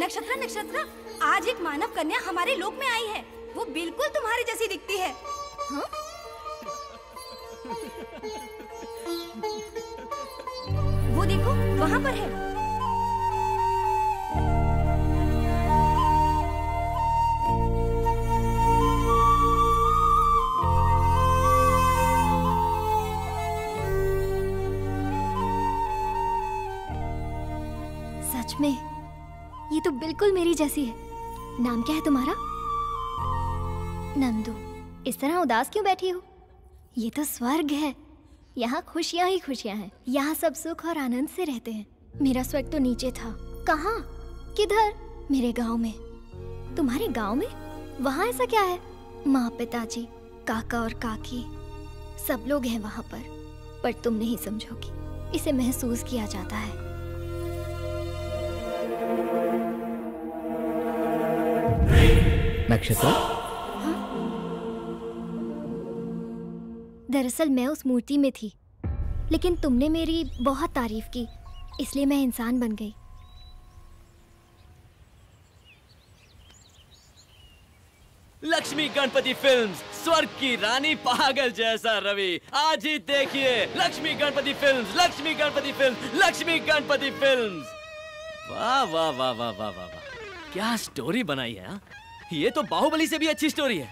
नक्षत्र नक्षत्र, आज एक मानव कन्या हमारे लोक में आई है। वो बिल्कुल तुम्हारी जैसी दिखती है। हाँ? वो देखो वहाँ पर है। सच में ये तो बिल्कुल मेरी जैसी है। नाम क्या है तुम्हारा? नंदू। इस तरह उदास क्यों बैठी हो? ये तो स्वर्ग है। यहाँ खुशियाँ ही खुशियाँ हैं। यहाँ सब सुख और आनंद से रहते हैं। मेरा स्वर्ग तो नीचे था। कहाँ? किधर? मेरे गांव में। तुम्हारे गांव में? वहाँ ऐसा क्या है? माँ, पिताजी, काका और काकी सब लोग हैं वहाँ पर तुम नहीं समझोगी। इसे महसूस किया जाता है। नक्षत्र, दरअसल मैं उस मूर्ति में थी, लेकिन तुमने मेरी बहुत तारीफ की, इसलिए मैं इंसान बन गई। लक्ष्मी गणपति फिल्म्स, स्वर्ग की रानी पागल जैसा रवि। आज ही देखिए Lakshmi Ganpati films, Lakshmi Ganpati films, Lakshmi Ganpati films. वाह वाह वाह वाह वाह वाह, क्या स्टोरी बनाई है। ये तो बाहुबली से भी अच्छी स्टोरी है।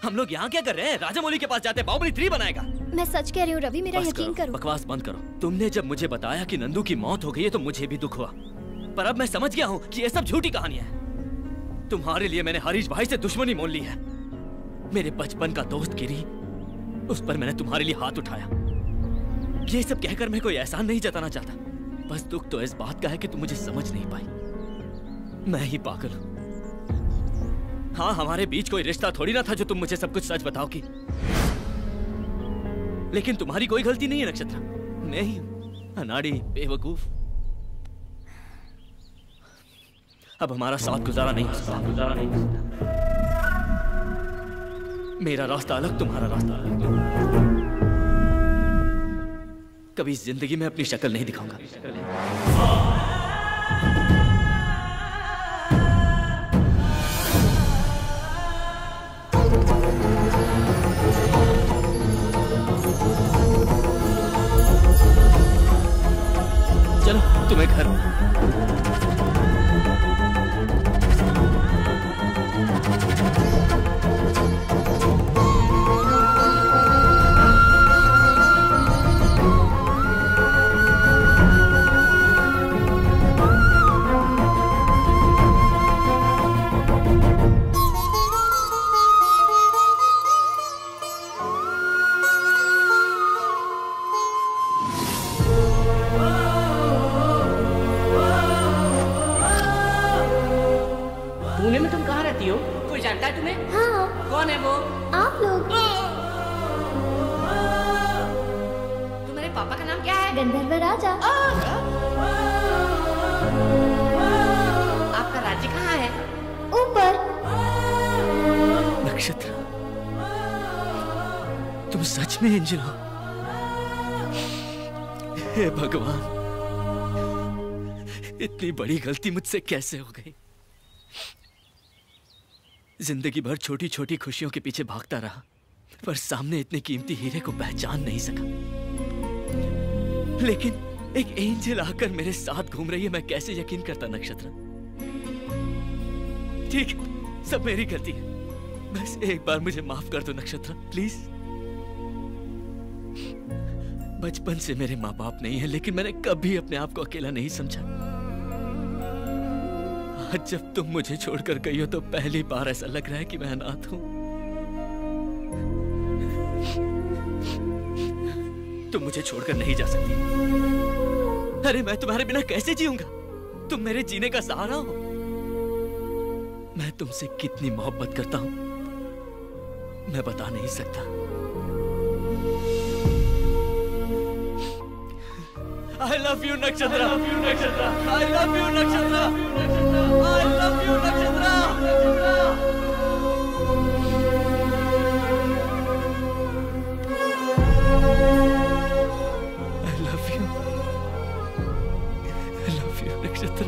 हम लोग यहाँ क्या कर रहे हैं? राजामौली के पास जाते हैं, बाहुबली 3 बनाएगा। मैं सच कह रही हूँ रवि, मेरा यकीन करो। बकवास बंद करो। तुमने जब मुझे बताया कि नंदू की मौत हो गई है तो मुझे भी दुख हुआ, पर अब मैं समझ गया हूँ कि ये सब झूठी कहानियां हैं। तुम्हारे लिए मैंने हरीश भाई से दुश्मनी मोल ली है। मेरे बचपन का दोस्त गिरी, उस पर मैंने तुम्हारे लिए हाथ उठाया। ये सब कहकर मैं कोई एहसान नहीं जताना चाहता, बस दुख तो इस बात का है कि तुम मुझे समझ नहीं पाई। मैं ही पागल हूँ। हाँ, हमारे बीच कोई रिश्ता थोड़ी ना था जो तुम मुझे सब कुछ सच बताओगी। लेकिन तुम्हारी कोई गलती नहीं है नक्षत्र, मैं ही हूं अनाड़ी, बेवकूफ। अब हमारा साथ गुजारा नहीं हो सकता। मेरा रास्ता अलग, तुम्हारा रास्ता अलग। कभी जिंदगी में अपनी शक्ल नहीं दिखाऊंगा। चलो तुम्हें घर। पुणे में तुम कहाँ रहती हो? कोई जानता है तुम्हें? हाँ। कौन है वो? आप लोग। तुम्हारे पापा का नाम क्या है? गंधर्व राजा। आपका राज्य कहाँ है? ऊपर। नक्षत्र, तुम सच में एंजल हो? हे भगवान, इतनी बड़ी गलती मुझसे कैसे हो गई? जिंदगी भर छोटी छोटी खुशियों के पीछे भागता रहा, पर सामने इतने कीमती हीरे को पहचान नहीं सका। लेकिन एक एंजल आकर मेरे साथ घूम रही है, मैं कैसे यकीन करता नक्षत्र? ठीक, सब मेरी गलती है। बस एक बार मुझे माफ कर दो नक्षत्र, प्लीज। बचपन से मेरे माँ बाप नहीं है, लेकिन मैंने कभी अपने आप को अकेला नहीं समझा। आज जब तुम मुझे छोड़कर गई हो तो पहली बार ऐसा लग रहा है कि मैं अनाथ हूं। तुम मुझे छोड़कर नहीं जा सकती। अरे मैं तुम्हारे बिना कैसे जीऊंगा? तुम मेरे जीने का सहारा हो। मैं तुमसे कितनी मोहब्बत करता हूं मैं बता नहीं सकता। I love you नक्षत्र, I love you नक्षत्र, I love you नक्षत्र, I love you नक्षत्र। I love you नक्षत्र।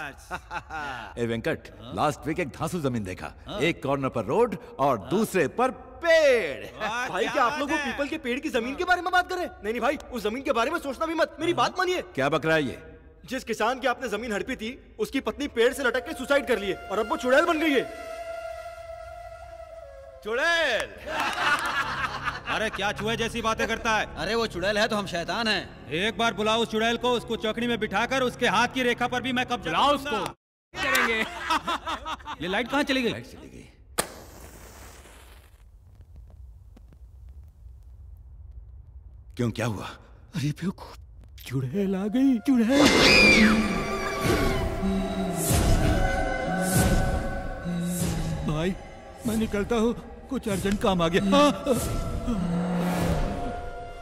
ए वेंकट, लास्ट वीक एक धांसू जमीन देखा। एक कॉर्नर पर रोड और दूसरे पर पेड़। भाई क्या आप लोग वो पीपल के पेड़ की जमीन के बारे में बात कर रहे हैं? नहीं नहीं भाई, उस जमीन के बारे में सोचना भी मत। मेरी बात मानिए। क्या बक रहा है ये? जिस किसान की आपने जमीन हड़पी थी, उसकी पत्नी पेड़ से लटक के सुसाइड कर लिए और अब वो चुड़ैल बन गई है। चुड़ैल? अरे क्या चूहे जैसी बातें करता है? अरे वो चुड़ैल है तो हम शैतान हैं। एक बार बुलाओ उस चुड़ैल को, उसको चौकड़ी में बिठाकर उसके हाथ की रेखा पर भी मैं कब्जा बुलाओ उसको। करेंगे। ये लाइट कहाँ चली गई? लाइट चली गई। क्यों, क्या हुआ? अरे बेवकूफ, चुड़ैल आ गई। चुड़ैल। भाई मैं निकलता हूँ, कुछ अर्जेंट काम आ गया।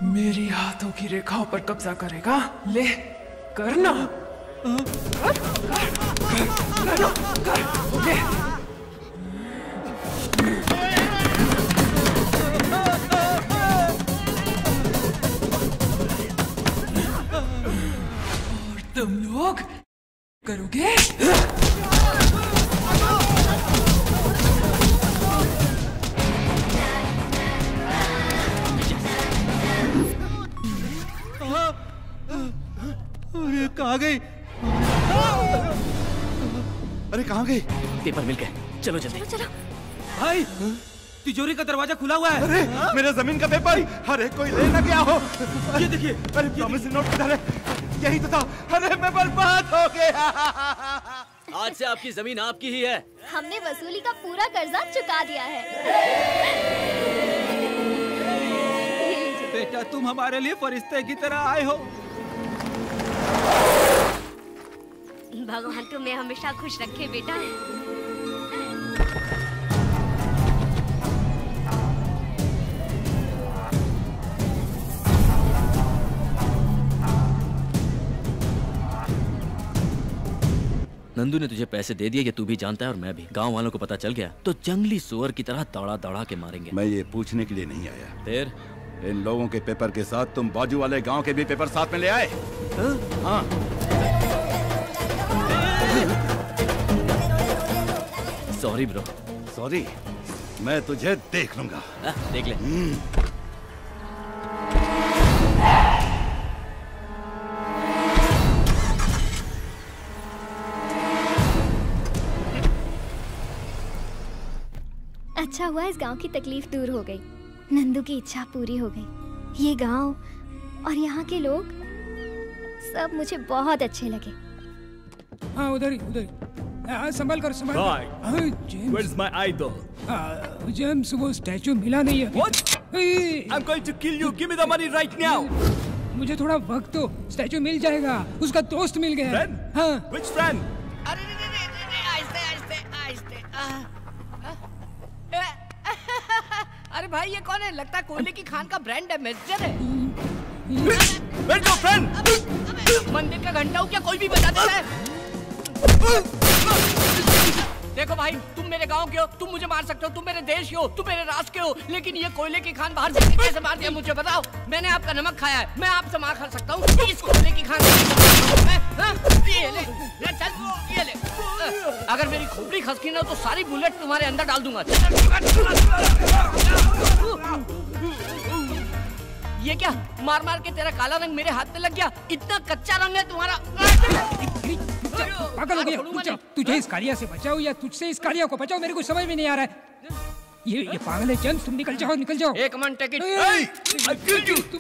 मेरी हाथों की रेखाओं पर कब्जा करेगा? ले करना। ले। और तुम लोग करोगे? अरे कहाँ गई? अरे कहाँ गई? पेपर मिल गए, चलो जल्दी। चलो। भाई तिजोरी का दरवाजा खुला हुआ है। अरे मेरा जमीन का पेपर। अरे कोई ले ना गया हो। ये देखिए। अरे प्रॉमिसरी नोट किधर है? यही तो था। अरे मैं बर्बाद हो गया। आज से आपकी जमीन आपकी ही है। हमने वसूली का पूरा कर्जा चुका दिया है। बेटा तुम हमारे लिए फरिश्ते की तरह आए हो। भगवान तुम्हें हमेशा खुश रखे बेटा। नंदू ने तुझे पैसे दे दिए, ये तू भी जानता है और मैं भी। गांव वालों को पता चल गया तो जंगली सुअर की तरह दौड़ा दौड़ा के मारेंगे। मैं ये पूछने के लिए नहीं आया। फिर इन लोगों के पेपर के साथ तुम बाजू वाले गांव के भी पेपर साथ में ले आए? हाँ। Sorry bro. सॉरी? मैं तुझे देख लूंगा। देख ले। अच्छा हुआ इस गांव की तकलीफ दूर हो गई। नंदू की इच्छा पूरी हो गई। ये गांव और यहाँ के लोग सब मुझे बहुत अच्छे लगे। हाँ उधर ही उधर ही। संभाल कर संभाल। Where's my idol? जेम्स वो स्टैचू मिला नहीं है। What? I'm going to kill you. Give me the money right now. मुझे थोड़ा वक्त दो, स्टैचू मिल जाएगा। उसका दोस्त मिल गया। Friend? हाँ। Which friend? अरे आहिस्ते आहिस्ते आहिस्ते। अरे भाई ये कौन है? लगता है कोयले की खान का ब्रांड एम्बेसडर है। Where's your friend? मंदिर का घंटा हो क्या कोई भी बजा देता है? देखो भाई तुम मेरे गांव के हो, तुम मुझे मार सकते हो, तुम मेरे देश के हो, तुम मेरे राष्ट्र के हो, लेकिन ये कोयले की खान बाहर से कैसे मार दिया मुझे बताओ? मैंने आपका नमक खाया है, मैं आपसे मार खा सकता हूँ इस कोयले की खान। ये ले, चल ये ले। अगर मेरी खोपड़ी खसकी ना तो सारी बुलेट तुम्हारे अंदर डाल दूंगा। ये क्या मार मार के तेरा काला रंग मेरे हाथ पे लग गया? इतना कच्चा रंग है तुम्हारा। पागल हो गया। तुझे इस कालिया से बचाओ या तुझसे इस कालिया को बचाओ, मेरे को समझ में नहीं आ रहा है। ये पागल है जेम्स, तुम निकल जाओ निकल जाओ। एक मिनट टिकट।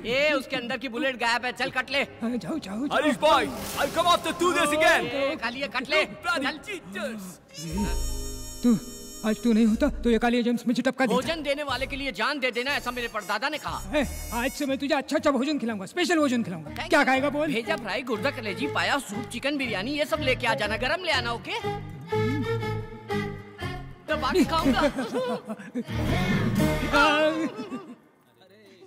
ये उसके अंदर की बुलेट गायब है, चल कट ले। जाओ जाओ। Harish boy, I'll come after do this again. Kaliya cut ले। तू आज तू नहीं होता तो ये कालिया जेम्स मुझे टपका देता। भोजन देने वाले के लिए जान दे देना, ऐसा मेरे परदादा ने कहा। आज से मैं तुझे अच्छा अच्छा भोजन खिलाऊंगा, स्पेशल भोजन खिलाऊंगा। क्या खाएगा बोल? भेजा फ्राई, गुर्दा कलेजी, पाया, सूप, चिकन बिरयानी, ये सब लेके आ जाना, गरम ले आना। ओके तो बाकी खाऊंगा।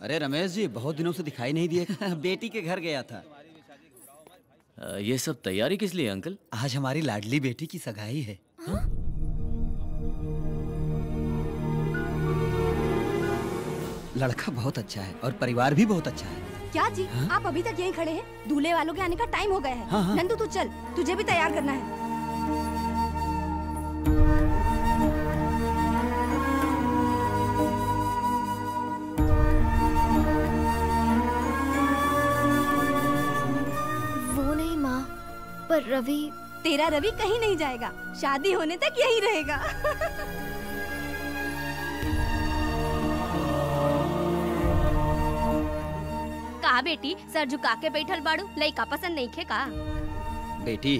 अरे रमेश जी बहुत दिनों से दिखाई नहीं दिए। बेटी के घर गया था। ये सब तैयारी किस लिए अंकल? आज हमारी लाडली बेटी की सगाई है। लड़का बहुत अच्छा है और परिवार भी बहुत अच्छा है। क्या जी? आप अभी तक यहीं खड़े हैं? दूल्हे वालों के आने का टाइम हो गया है। हाँ। नंदू तू चल, तुझे भी तैयार करना है। रवि, तेरा रवि कहीं नहीं जाएगा, शादी होने तक यहीं रहेगा। कहा बेटी, सर झुका के बैठल बाड़ू, लइका पसंद नहीं खे का? बेटी,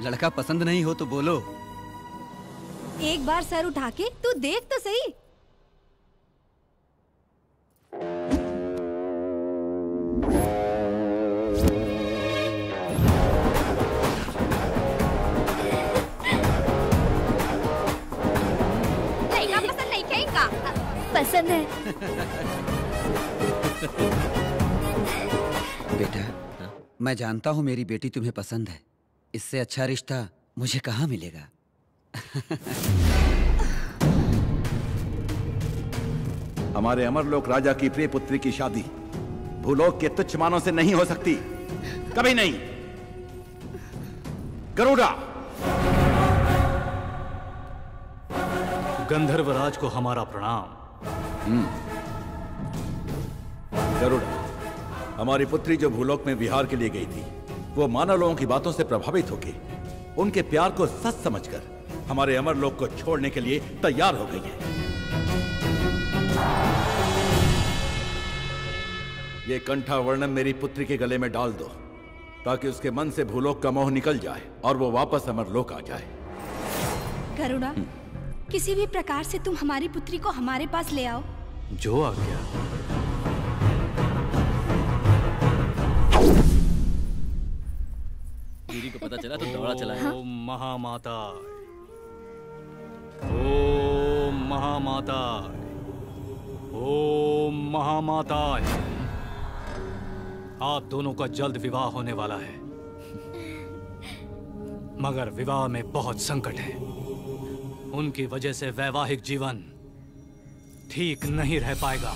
लड़का पसंद नहीं हो तो बोलो। एक बार सर उठा के तू देख तो सही। लइका पसंद नहीं खे का? पसंद है। बेटा, मैं जानता हूँ मेरी बेटी तुम्हें पसंद है। इससे अच्छा रिश्ता मुझे कहाँ मिलेगा। हमारे अमरलोक राजा की प्रिय पुत्री की शादी भूलोक के तुच्छ मानों से नहीं हो सकती, कभी नहीं। गरुड़ा, गंधर्वराज को हमारा प्रणाम। गरुड़ा, हमारी पुत्री जो भूलोक में विहार के लिए गई थी, वो मानव लोगों की बातों से प्रभावित होकर उनके प्यार को सच समझकर हमारे अमरलोक को छोड़ने के लिए तैयार हो गई है। ये कंठा वर्णम मेरी पुत्री के गले में डाल दो, ताकि उसके मन से भूलोक का मोह निकल जाए और वो वापस अमरलोक आ जाए। गरुड़ा, किसी भी प्रकार से तुम हमारी पुत्री को हमारे पास ले आओ। जो आ गया। दीदी को पता चला तो दौड़ा चला है। ओम महामाता, ओम महामाता, ओम महामाता। आप दोनों का जल्द विवाह होने वाला है, मगर विवाह में बहुत संकट है। उनकी वजह से वैवाहिक जीवन ठीक नहीं रह पाएगा।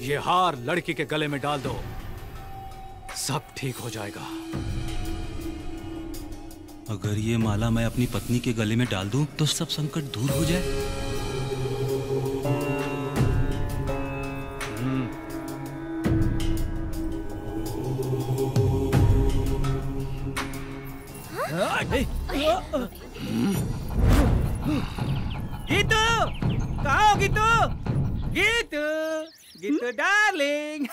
ये हार लड़की के गले में डाल दो, सब ठीक हो जाएगा। अगर ये माला मैं अपनी पत्नी के गले में डाल दूं तो सब संकट दूर हो जाए। गीतू, कहाँ हो गीतू? गीतू, गीतू डार्लिंग।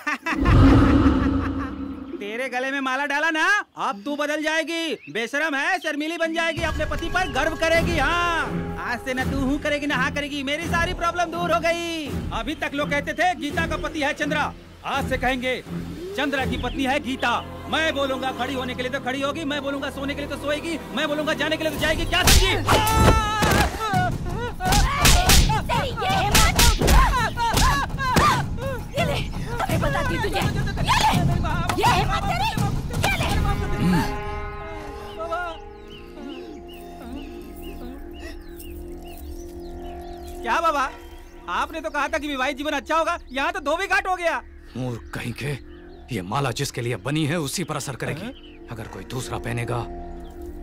तेरे गले में माला डाला ना, अब तू बदल जाएगी। बेशरम है, शर्मीली बन जाएगी, अपने पति पर गर्व करेगी। हाँ, आज से न तू हूँ करेगी न हाँ करेगी। मेरी सारी प्रॉब्लम दूर हो गई। अभी तक लोग कहते थे गीता का पति है चंद्रा, आज से कहेंगे चंद्रा की पत्नी है गीता। मैं बोलूंगा खड़ी होने के लिए तो खड़ी होगी, मैं बोलूंगा सोने के लिए तो सोएगी, मैं बोलूंगा जाने के लिए तो जाएगी। क्या समझी? ये ले, अभी बताती तुझे। ये ले, ये हिम्मत तेरी, ये ले। क्या बाबा, आपने तो कहा था कि विवाहित जीवन अच्छा होगा, यहाँ तो धोबी घाट हो गया। मूर्ख कहीं के, ये माला जिसके लिए बनी है उसी पर असर करेगी। अगर कोई दूसरा पहनेगा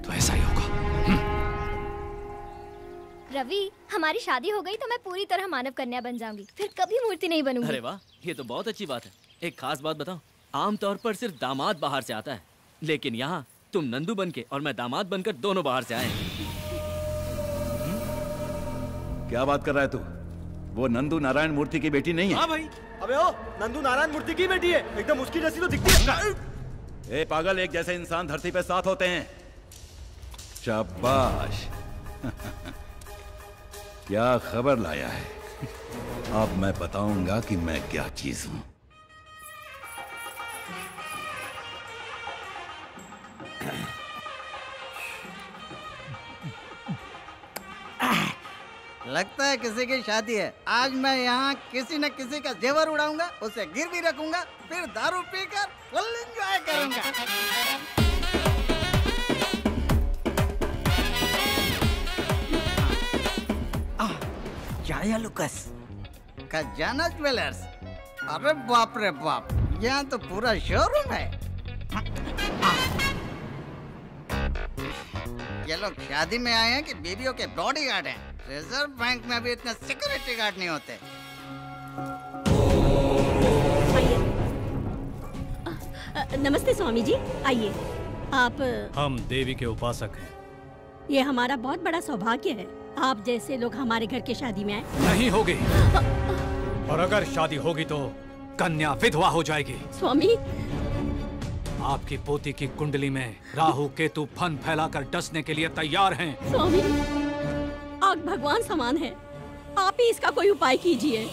तो ऐसा ही होगा। रवि, हमारी शादी हो गई तो मैं पूरी तरह मानव कन्या बन जाऊंगी, फिर कभी मूर्ति नहीं बनूंगी। अरे वाह, ये तो बहुत अच्छी बात है। एक खास बात बताओ, आमतौर पर सिर्फ दामाद बाहर से आता है, लेकिन यहाँ तुम नंदू बनके और मैं दामाद बनकर दोनों बाहर से आए। क्या बात कर रहा है तू? वो नंदू नारायण मूर्ति की बेटी नहीं है? हाँ भाई। अबे ओ, नंदू नारायण मूर्ति की बेटी है, एकदम उसकी जैसी तो दिखती है। ए पागल, एक जैसे इंसान धरती पे साथ होते हैं। शाबाश। क्या खबर लाया है? अब मैं बताऊंगा कि मैं क्या चीज हूं। लगता है किसी की शादी है। आज मैं यहाँ किसी न किसी का जेवर उड़ाऊंगा, उसे गिरवी रखूंगा, फिर दारू पीकर फुल एंजॉय करूंगा। क्या लुकस? खजाना ज्वेलर्स। अरे बाप रे बाप, यहाँ तो पूरा शोरूम है। ये लोग शादी में आए हैं कि बीवियों के बॉडीगार्ड हैं? रिजर्व बैंक में भी इतने सिक्योरिटी गार्ड नहीं होते। नमस्ते स्वामी जी, आइए। आप हम देवी के उपासक हैं। ये हमारा बहुत बड़ा सौभाग्य है, आप जैसे लोग हमारे घर की शादी में आए। नहीं होगी, और अगर शादी होगी तो कन्या विधवा हो जाएगी। स्वामी, आपकी पोती की कुंडली में राहु केतु फन फैलाकर डसने के लिए तैयार हैं। स्वामी, आप भगवान समान है, आप ही इसका कोई उपाय कीजिए।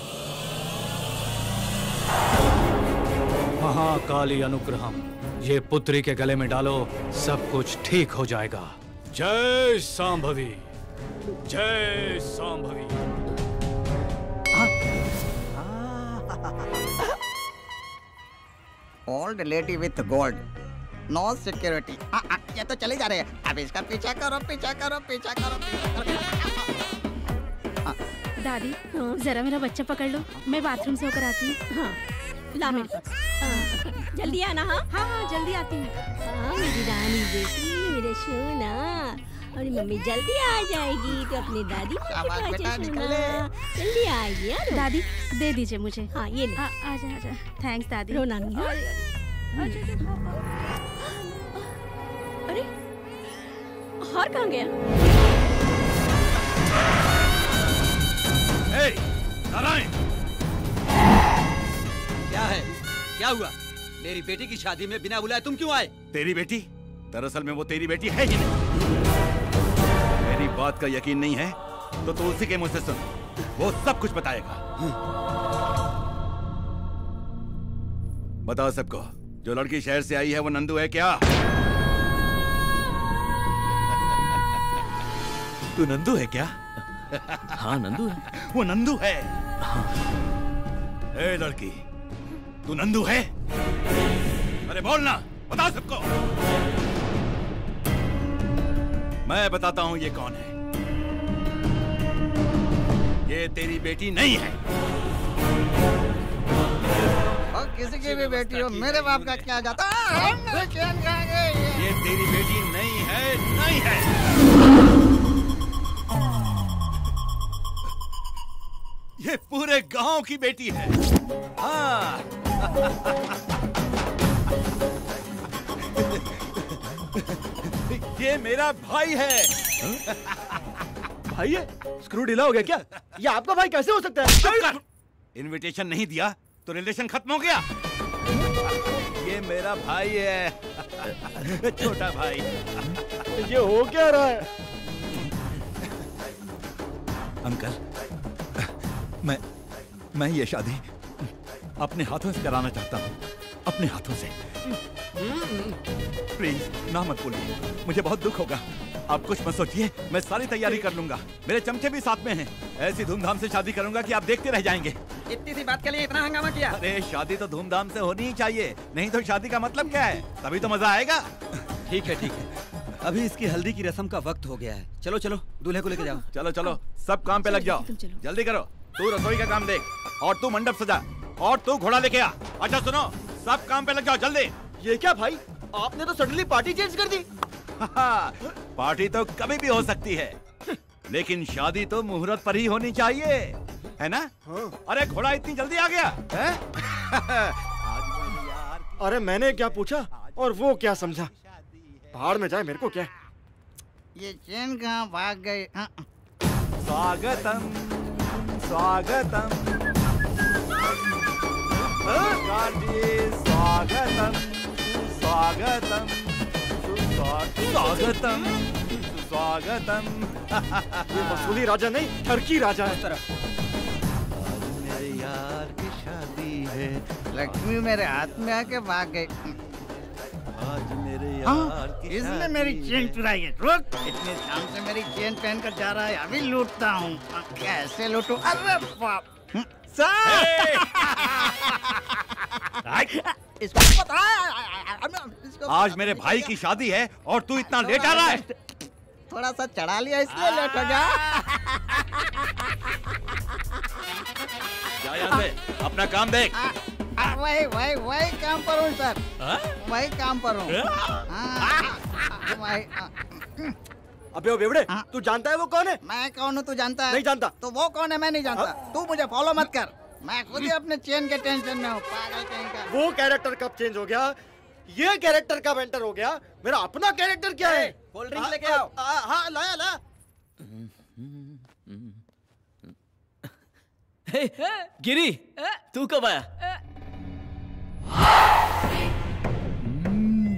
महाकाली अनुग्रहम, ये पुत्री के गले में डालो, सब कुछ ठीक हो जाएगा। जय सांभवी, जय Shambhavi. Old lady with gold, no security. ये तो चले जा रहे हैं। अब इसका पीछा करो, पीछा करो, पीछा करो, पीछा करो। दादी, जरा मेरा बच्चा पकड़ लो, मैं बाथरूम से होकर आती हूँ। हाँ, ला मेरे पास। जल्दी आना। हाँ हाँ, जल्दी आती हूँ। हाँ, मेरी रानी बेटी, मेरे सोना, और मम्मी जल्दी आ जाएगी तो अपनी दादी को दिखा दे सोना। जल्दी आइए यार। दादी, दे दीजिए मुझे। हाँ, ये ले। आजा आजा। थैंक्स दादी। रोना नहीं। अरे, हार कहाँ गया? नारायण, क्या है? क्या हुआ? मेरी बेटी की शादी में बिना बुलाए तुम क्यों आए? तेरी बेटी? दरअसल में वो तेरी बेटी है ही नहीं। मेरी बात का यकीन नहीं है तो तू उसी के मुंह से सुन, वो सब कुछ बताएगा। बताओ सबको, जो लड़की शहर से आई है वो नंदू है क्या? तू नंदू है क्या? हाँ नंदू है। वो नंदू है। हाँ। ए लड़की, तू नंदू है? अरे बोलना, बता सबको। मैं बताता हूँ ये कौन है। ये तेरी बेटी नहीं है। और किसी की भी बेटी हो, मेरे बाप का क्या जाता है? ये तेरी बेटी नहीं है, नहीं है। ये पूरे गांव की बेटी है। हाँ। ये मेरा भाई है। भाई है? स्क्रू ढीला हो गया क्या? ये आपका भाई कैसे हो सकता है? इनविटेशन नहीं दिया तो रिलेशन खत्म हो गया। ये मेरा भाई है, छोटा भाई। ये हो क्या रहा है? अंकल, मैं ये शादी अपने हाथों से कराना चाहता हूँ, अपने हाथों से। प्लीज ना मत बोलिए, मुझे बहुत दुख होगा। आप कुछ मत सोचिए, मैं सारी तैयारी कर लूंगा। मेरे चमचे भी साथ में हैं। ऐसी धूमधाम से शादी करूंगा कि आप देखते रह जाएंगे। इतनी सी बात के लिए इतना हंगामा किया? अरे शादी तो धूमधाम से होनी ही चाहिए, नहीं तो शादी का मतलब क्या है? तभी तो मजा आएगा। ठीक है ठीक है, अभी इसकी हल्दी की रस्म का वक्त हो गया है। चलो चलो, दूल्हे को लेके जाओ। चलो चलो, सब काम पे लग जाओ, जल्दी करो। तू रसोई का काम देख, और तू मंडप सजा, और तू घोड़ा लेके आ। अच्छा सुनो, सब काम पे लग जाओ जल्दी। ये क्या भाई, आपने तो सडनली पार्टी चेंज कर दी। पार्टी तो कभी भी हो सकती है, लेकिन शादी तो मुहूर्त पर ही होनी चाहिए, है ना? अरे घोड़ा इतनी जल्दी आ गया है? अरे मैंने क्या पूछा और वो क्या समझा? पहाड़ में जाए, मेरे को क्या? ये चैन कहाँ भाग गए? स्वागतम स्वागतम स्वागतम स्वागतम स्वागतम स्वागतम। ये मसूली राजा नहीं, टर्की राजा है। मेरे यार की शादी है। लक्ष्मी मेरे हाथ में आके भाग गई। आज मेरे यार की इसने मेरी चेन चुराई है। रुक, इतने शाम से मेरी चेन पहन कर जा रहा है, अभी लूटता हूँ। कैसे लूटूं? अरे बाप! इसको पता है, आज मेरे भाई की शादी है और तू इतना लेट आ रहा है। थोड़ा सा चढ़ा लिया इसलिए लेट हो गया। जा यहाँ से, अपना काम देख। वही वही वही काम पर हूँ सर, वही काम पर हूँ। अबे ओ बेवड़े, तू जानता है वो कौन है? मैं कौन हूँ तू जानता है? नहीं जानता। तो वो कौन है मैं नहीं जानता। तू मुझे फॉलो मत कर, मैं खुद ही अपने चेन के टेंशन में हूँ। पागल कहीं का। वो कैरेक्टर कब चेंज हो गया ये कैरेक्टर का मेंटर हो गया, मेरा अपना कैरेक्टर क्या है? कोल्ड ड्रिंक लेके आओ। हाँ लाया ला। गिरी, तू कब आया?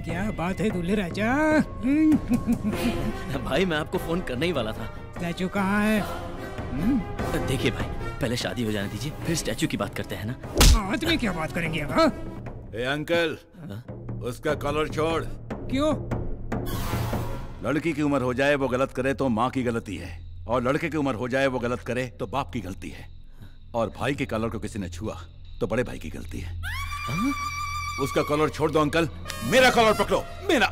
क्या बात है दूल्हे राजा। भाई मैं आपको फोन करने ही वाला था। स्टैचू कहाँ है? देखिए भाई, पहले शादी हो जाने दीजिए, फिर स्टैचू की बात करते हैं ना। बाद में क्या बात करेंगे अब? ए अंकल, उसका कॉलर छोड़। क्यों? लड़की की उम्र हो जाए वो गलत करे तो माँ की गलती है, और लड़के की उम्र हो जाए वो गलत करे तो बाप की गलती है, और भाई के कॉलर को किसी ने छुआ तो बड़े भाई की गलती है। उसका कॉलर छोड़ दो अंकल, मेरा कॉलर पकड़ो। मेरा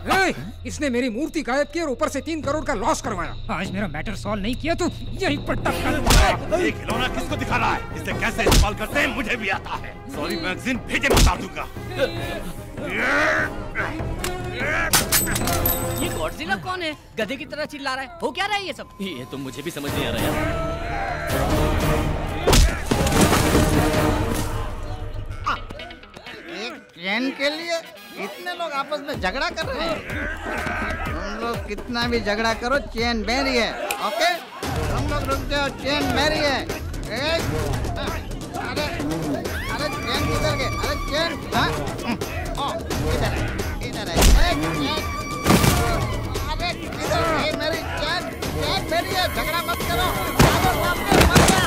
इसने मेरी मूर्ति गायब की और ऊपर से 3 करोड़ का लॉस करवाया। आज मेरा मैटर सॉल्व नहीं किया तो यहीं पर टक्कर। ये खिलौना किसको दिखा रहा है? इसे कैसे इस्तेमाल करते हैं मुझे भी आता है। सॉरी मैगजीन भेजे बता दूंगा। ये गॉडजिला कौन है? गधे की तरह चिल्ला रहा है। हो क्या रहा है ये सब? ये तो मुझे भी समझ नहीं आ रहा यार। चैन के लिए इतने लोग आपस में झगड़ा कर रहे हैं। तुम लोग कितना भी झगड़ा करो, चैन मेरी है। ओके, तुम लोग रुक जाओ, चैन मेरी है। अरे अरे चैन किधर गए? अरे चैन इधर है, इधर है। अरे किधर है मेरी चैन? चैन मेरी है, झगड़ा मत करो। मत जा।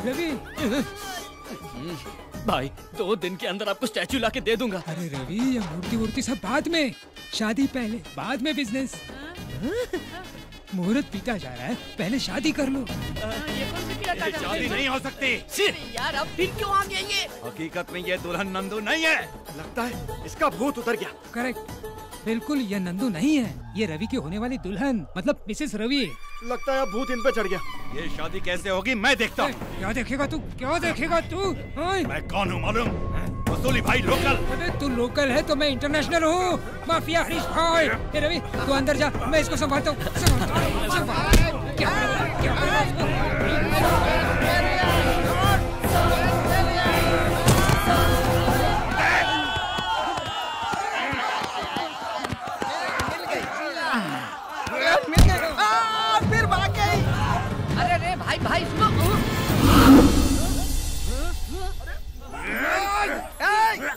रवि, भाई 2 दिन के अंदर आपको स्टैचू लाके दे दूंगा। अरे रवि, ये मूर्ति वूर्ति सब बाद में, शादी पहले, बाद में बिजनेस। मुहूर्त पीता जा रहा है, पहले शादी कर लो। ये कौन सी पिलाता है? शादी नहीं हो सकती। यार अब फिर क्यों आ गए ये? हकीकत में ये दुल्हन नंदू नहीं है। लगता है इसका भूत उतर गया। करेक्ट, बिल्कुल ये नंदू नहीं है, ये रवि की होने वाली दुल्हन मतलब मिसेस रवि। लगता है अब भूत इन पे चढ़ गया। ये शादी कैसे होगी मैं देखता हूँ। क्या देखेगा तू? क्या देखेगा तू? मैं कौन हूँ मालूम? वसूली भाई लोकल। अबे तू लोकल है तो मैं इंटरनेशनल हूँ। माफिया हरीश भाई। ए रवि, तू अंदर जा, मैं इसको संभालता हूँ। फिर भाग गई। अरे रे भाई भाई सुनो।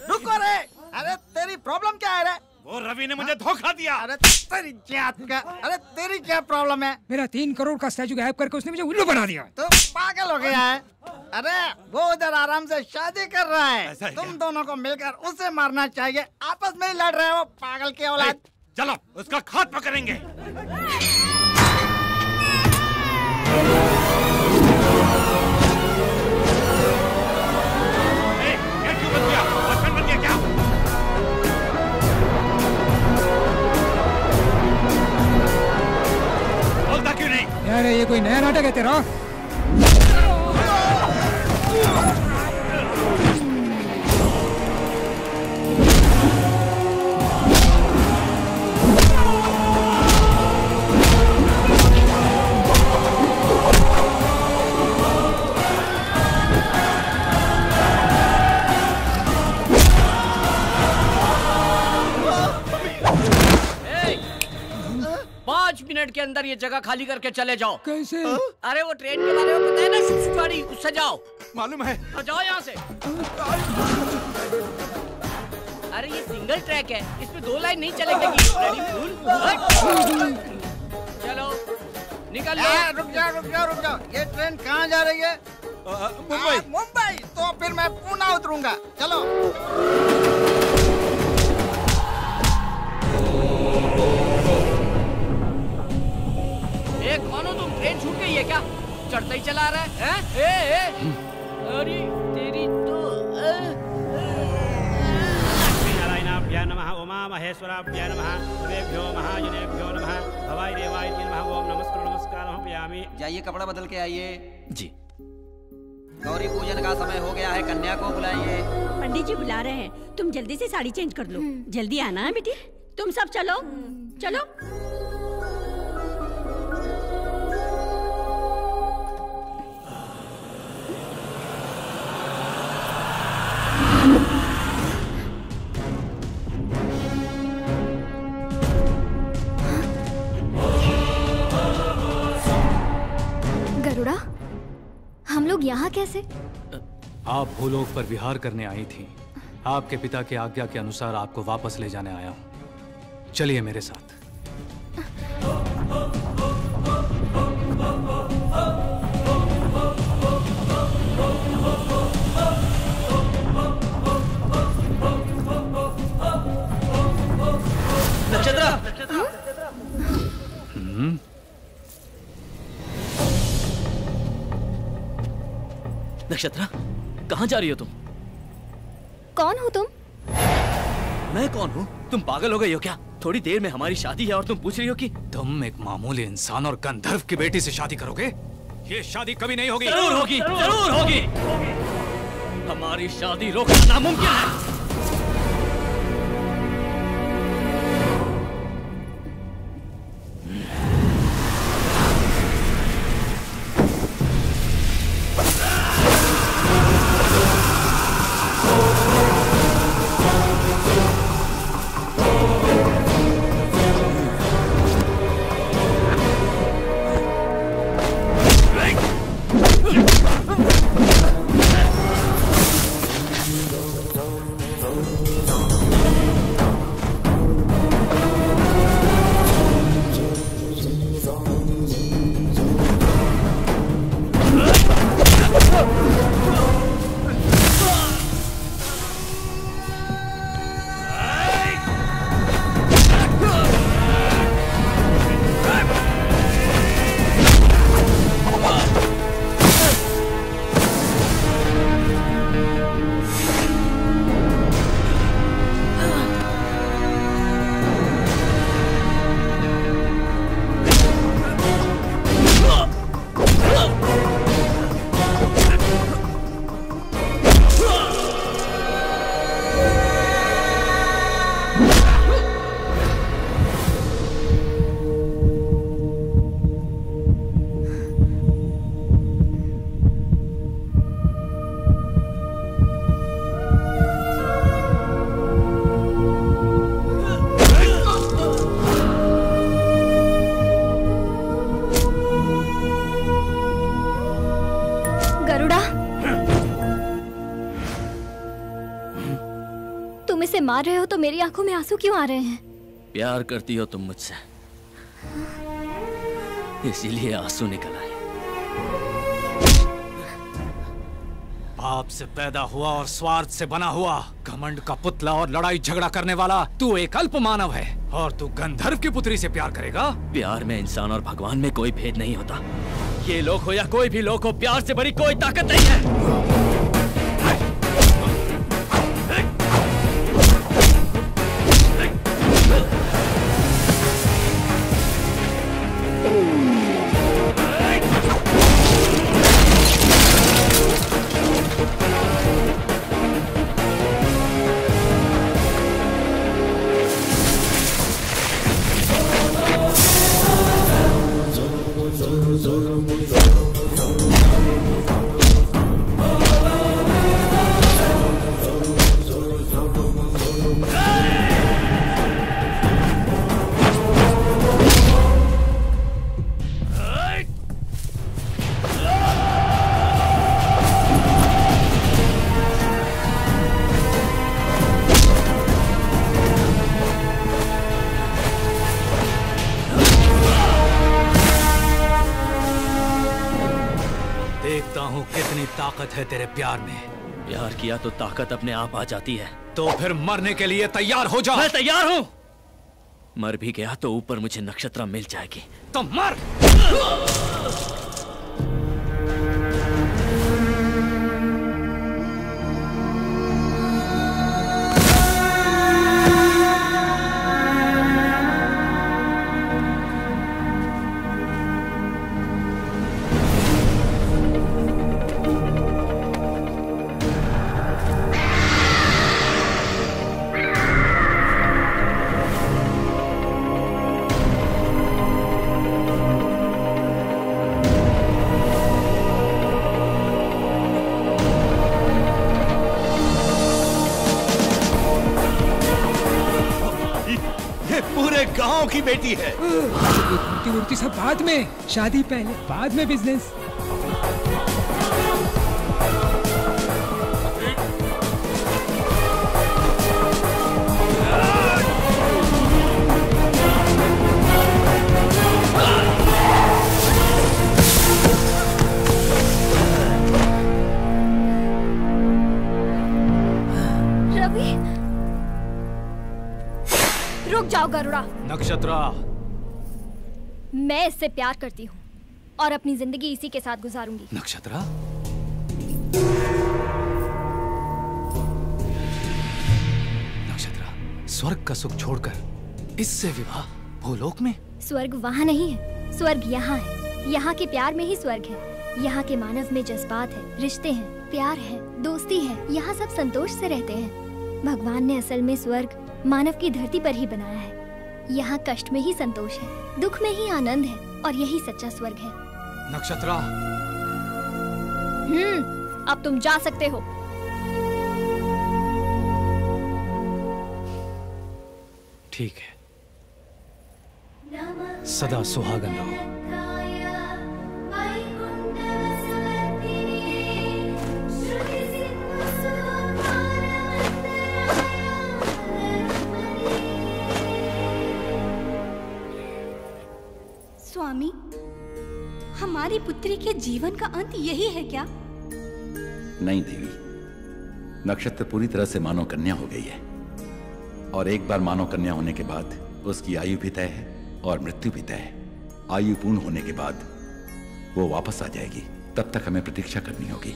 रुको रे। अरे तेरी प्रॉब्लम क्या है रे? वो रवि ने मुझे धोखा दिया। अरे तेरी जात का। अरे तेरी क्या प्रॉब्लम है? मेरा 3 करोड़ का स्टैचू गायब करके उसने मुझे उल्लू बना दिया। तो पागल हो गया है? अरे वो उधर आराम से शादी कर रहा है, तुम दोनों को मिलकर उसे मारना चाहिए। आपस में ही लड़ रहे हो, पागल के औलाद। चलो उसका खात्मा करेंगे। बोलता क्यों नहीं? यार ये कोई नया नाटक है तेरा? मिनट के अंदर ये जगह खाली करके चले जाओ। कैसे? अरे वो ट्रेन के बारे में पता है ना, शुशुवाड़ी, उससे जाओ। मालूम है। तो जाओ यहाँ से। अरे ये सिंगल ट्रैक है, इसमें 2 लाइन नहीं चलेगी। चलो निकल लो। रुक जाओ। ये ट्रेन कहाँ जा रही है? मुंबई। मुंबई? तो फिर मैं पुणे उतरूंगा। चलो। कौन हो तुम? ट्रेन छूट गई है क्या? चढ़ता ही चला रहा है? अरे तेरी तो नारायणाभ्यां नमः, उमा महेश्वराभ्यां नमः, देवेभ्यो महाजनेभ्यो नमः, भवाय देवाय नमः, ओम नमस्कारं पयामि। जाइए कपड़ा बदल के आइए। जी। गौरी पूजन का समय हो गया है, कन्या को बुलाइए। पंडित जी बुला रहे हैं, तुम जल्दी से साड़ी चेंज कर लो। जल्दी आना है बेटी। तुम सब चलो चलो। गरुड़ा, हम लोग यहाँ कैसे? आप भूलोक पर विहार करने आई थी। आपके पिता की आज्ञा के अनुसार आपको वापस ले जाने आया हूँ। चलिए मेरे साथ। नक्षत्रा! नक्षत्रा, कहाँ जा रही हो तुम? कौन हो तुम? मैं कौन हूँ? तुम पागल हो गई हो क्या? थोड़ी देर में हमारी शादी है और तुम पूछ रही हो कि तुम एक मामूली इंसान और गंधर्व की बेटी से शादी करोगे? ये शादी कभी नहीं होगी। जरूर होगी, जरूर होगी। हमारी शादी रोकना नामुमकिन है। मार रहे हो तो मेरी आंखों में आंसू क्यों आ रहे हैं? प्यार करती हो तुम मुझसे, इसीलिए आंसू निकल आए। पाप से पैदा हुआ और स्वार्थ से बना हुआ, घमंड का पुतला और लड़ाई झगड़ा करने वाला तू एक अल्प मानव है, और तू गंधर्व की पुत्री से प्यार करेगा? प्यार में इंसान और भगवान में कोई भेद नहीं होता। ये लोग हो या कोई भी लोग हो, प्यार से बड़ी कोई ताकत नहीं है। है तेरे प्यार में। प्यार किया तो ताकत अपने आप आ जाती है। तो फिर मरने के लिए तैयार हो जा। मैं तैयार हूं। मर भी गया तो ऊपर मुझे नक्षत्रा मिल जाएगी। तो मर। की बेटी है। मूर्ति सब बाद में, शादी पहले, बाद में बिजनेस। गरुड़ा। नक्षत्रा, मैं इससे प्यार करती हूँ और अपनी जिंदगी इसी के साथ गुजारूंगी। नक्षत्रा, नक्षत्रा, स्वर्ग का सुख छोड़कर इससे विवाह भूलोक में? स्वर्ग वहाँ नहीं है, स्वर्ग यहाँ है। यहाँ के प्यार में ही स्वर्ग है। यहाँ के मानव में जज्बात है, रिश्ते हैं, प्यार है, दोस्ती है। यहाँ सब संतोष से रहते हैं। भगवान ने असल में स्वर्ग मानव की धरती पर ही बनाया है। यहाँ कष्ट में ही संतोष है, दुख में ही आनंद है, और यही सच्चा स्वर्ग है। नक्षत्रा, अब तुम जा सकते हो। ठीक है, सदा सुहागन रहो। स्वामी, हमारी पुत्री के जीवन का अंत यही है क्या? नहीं देवी, नक्षत्र पूरी तरह से मानव कन्या हो गई है, और एक बार मानव कन्या होने के बाद उसकी आयु भी तय है और मृत्यु भी तय है। आयु पूर्ण होने के बाद वो वापस आ जाएगी, तब तक हमें प्रतीक्षा करनी होगी।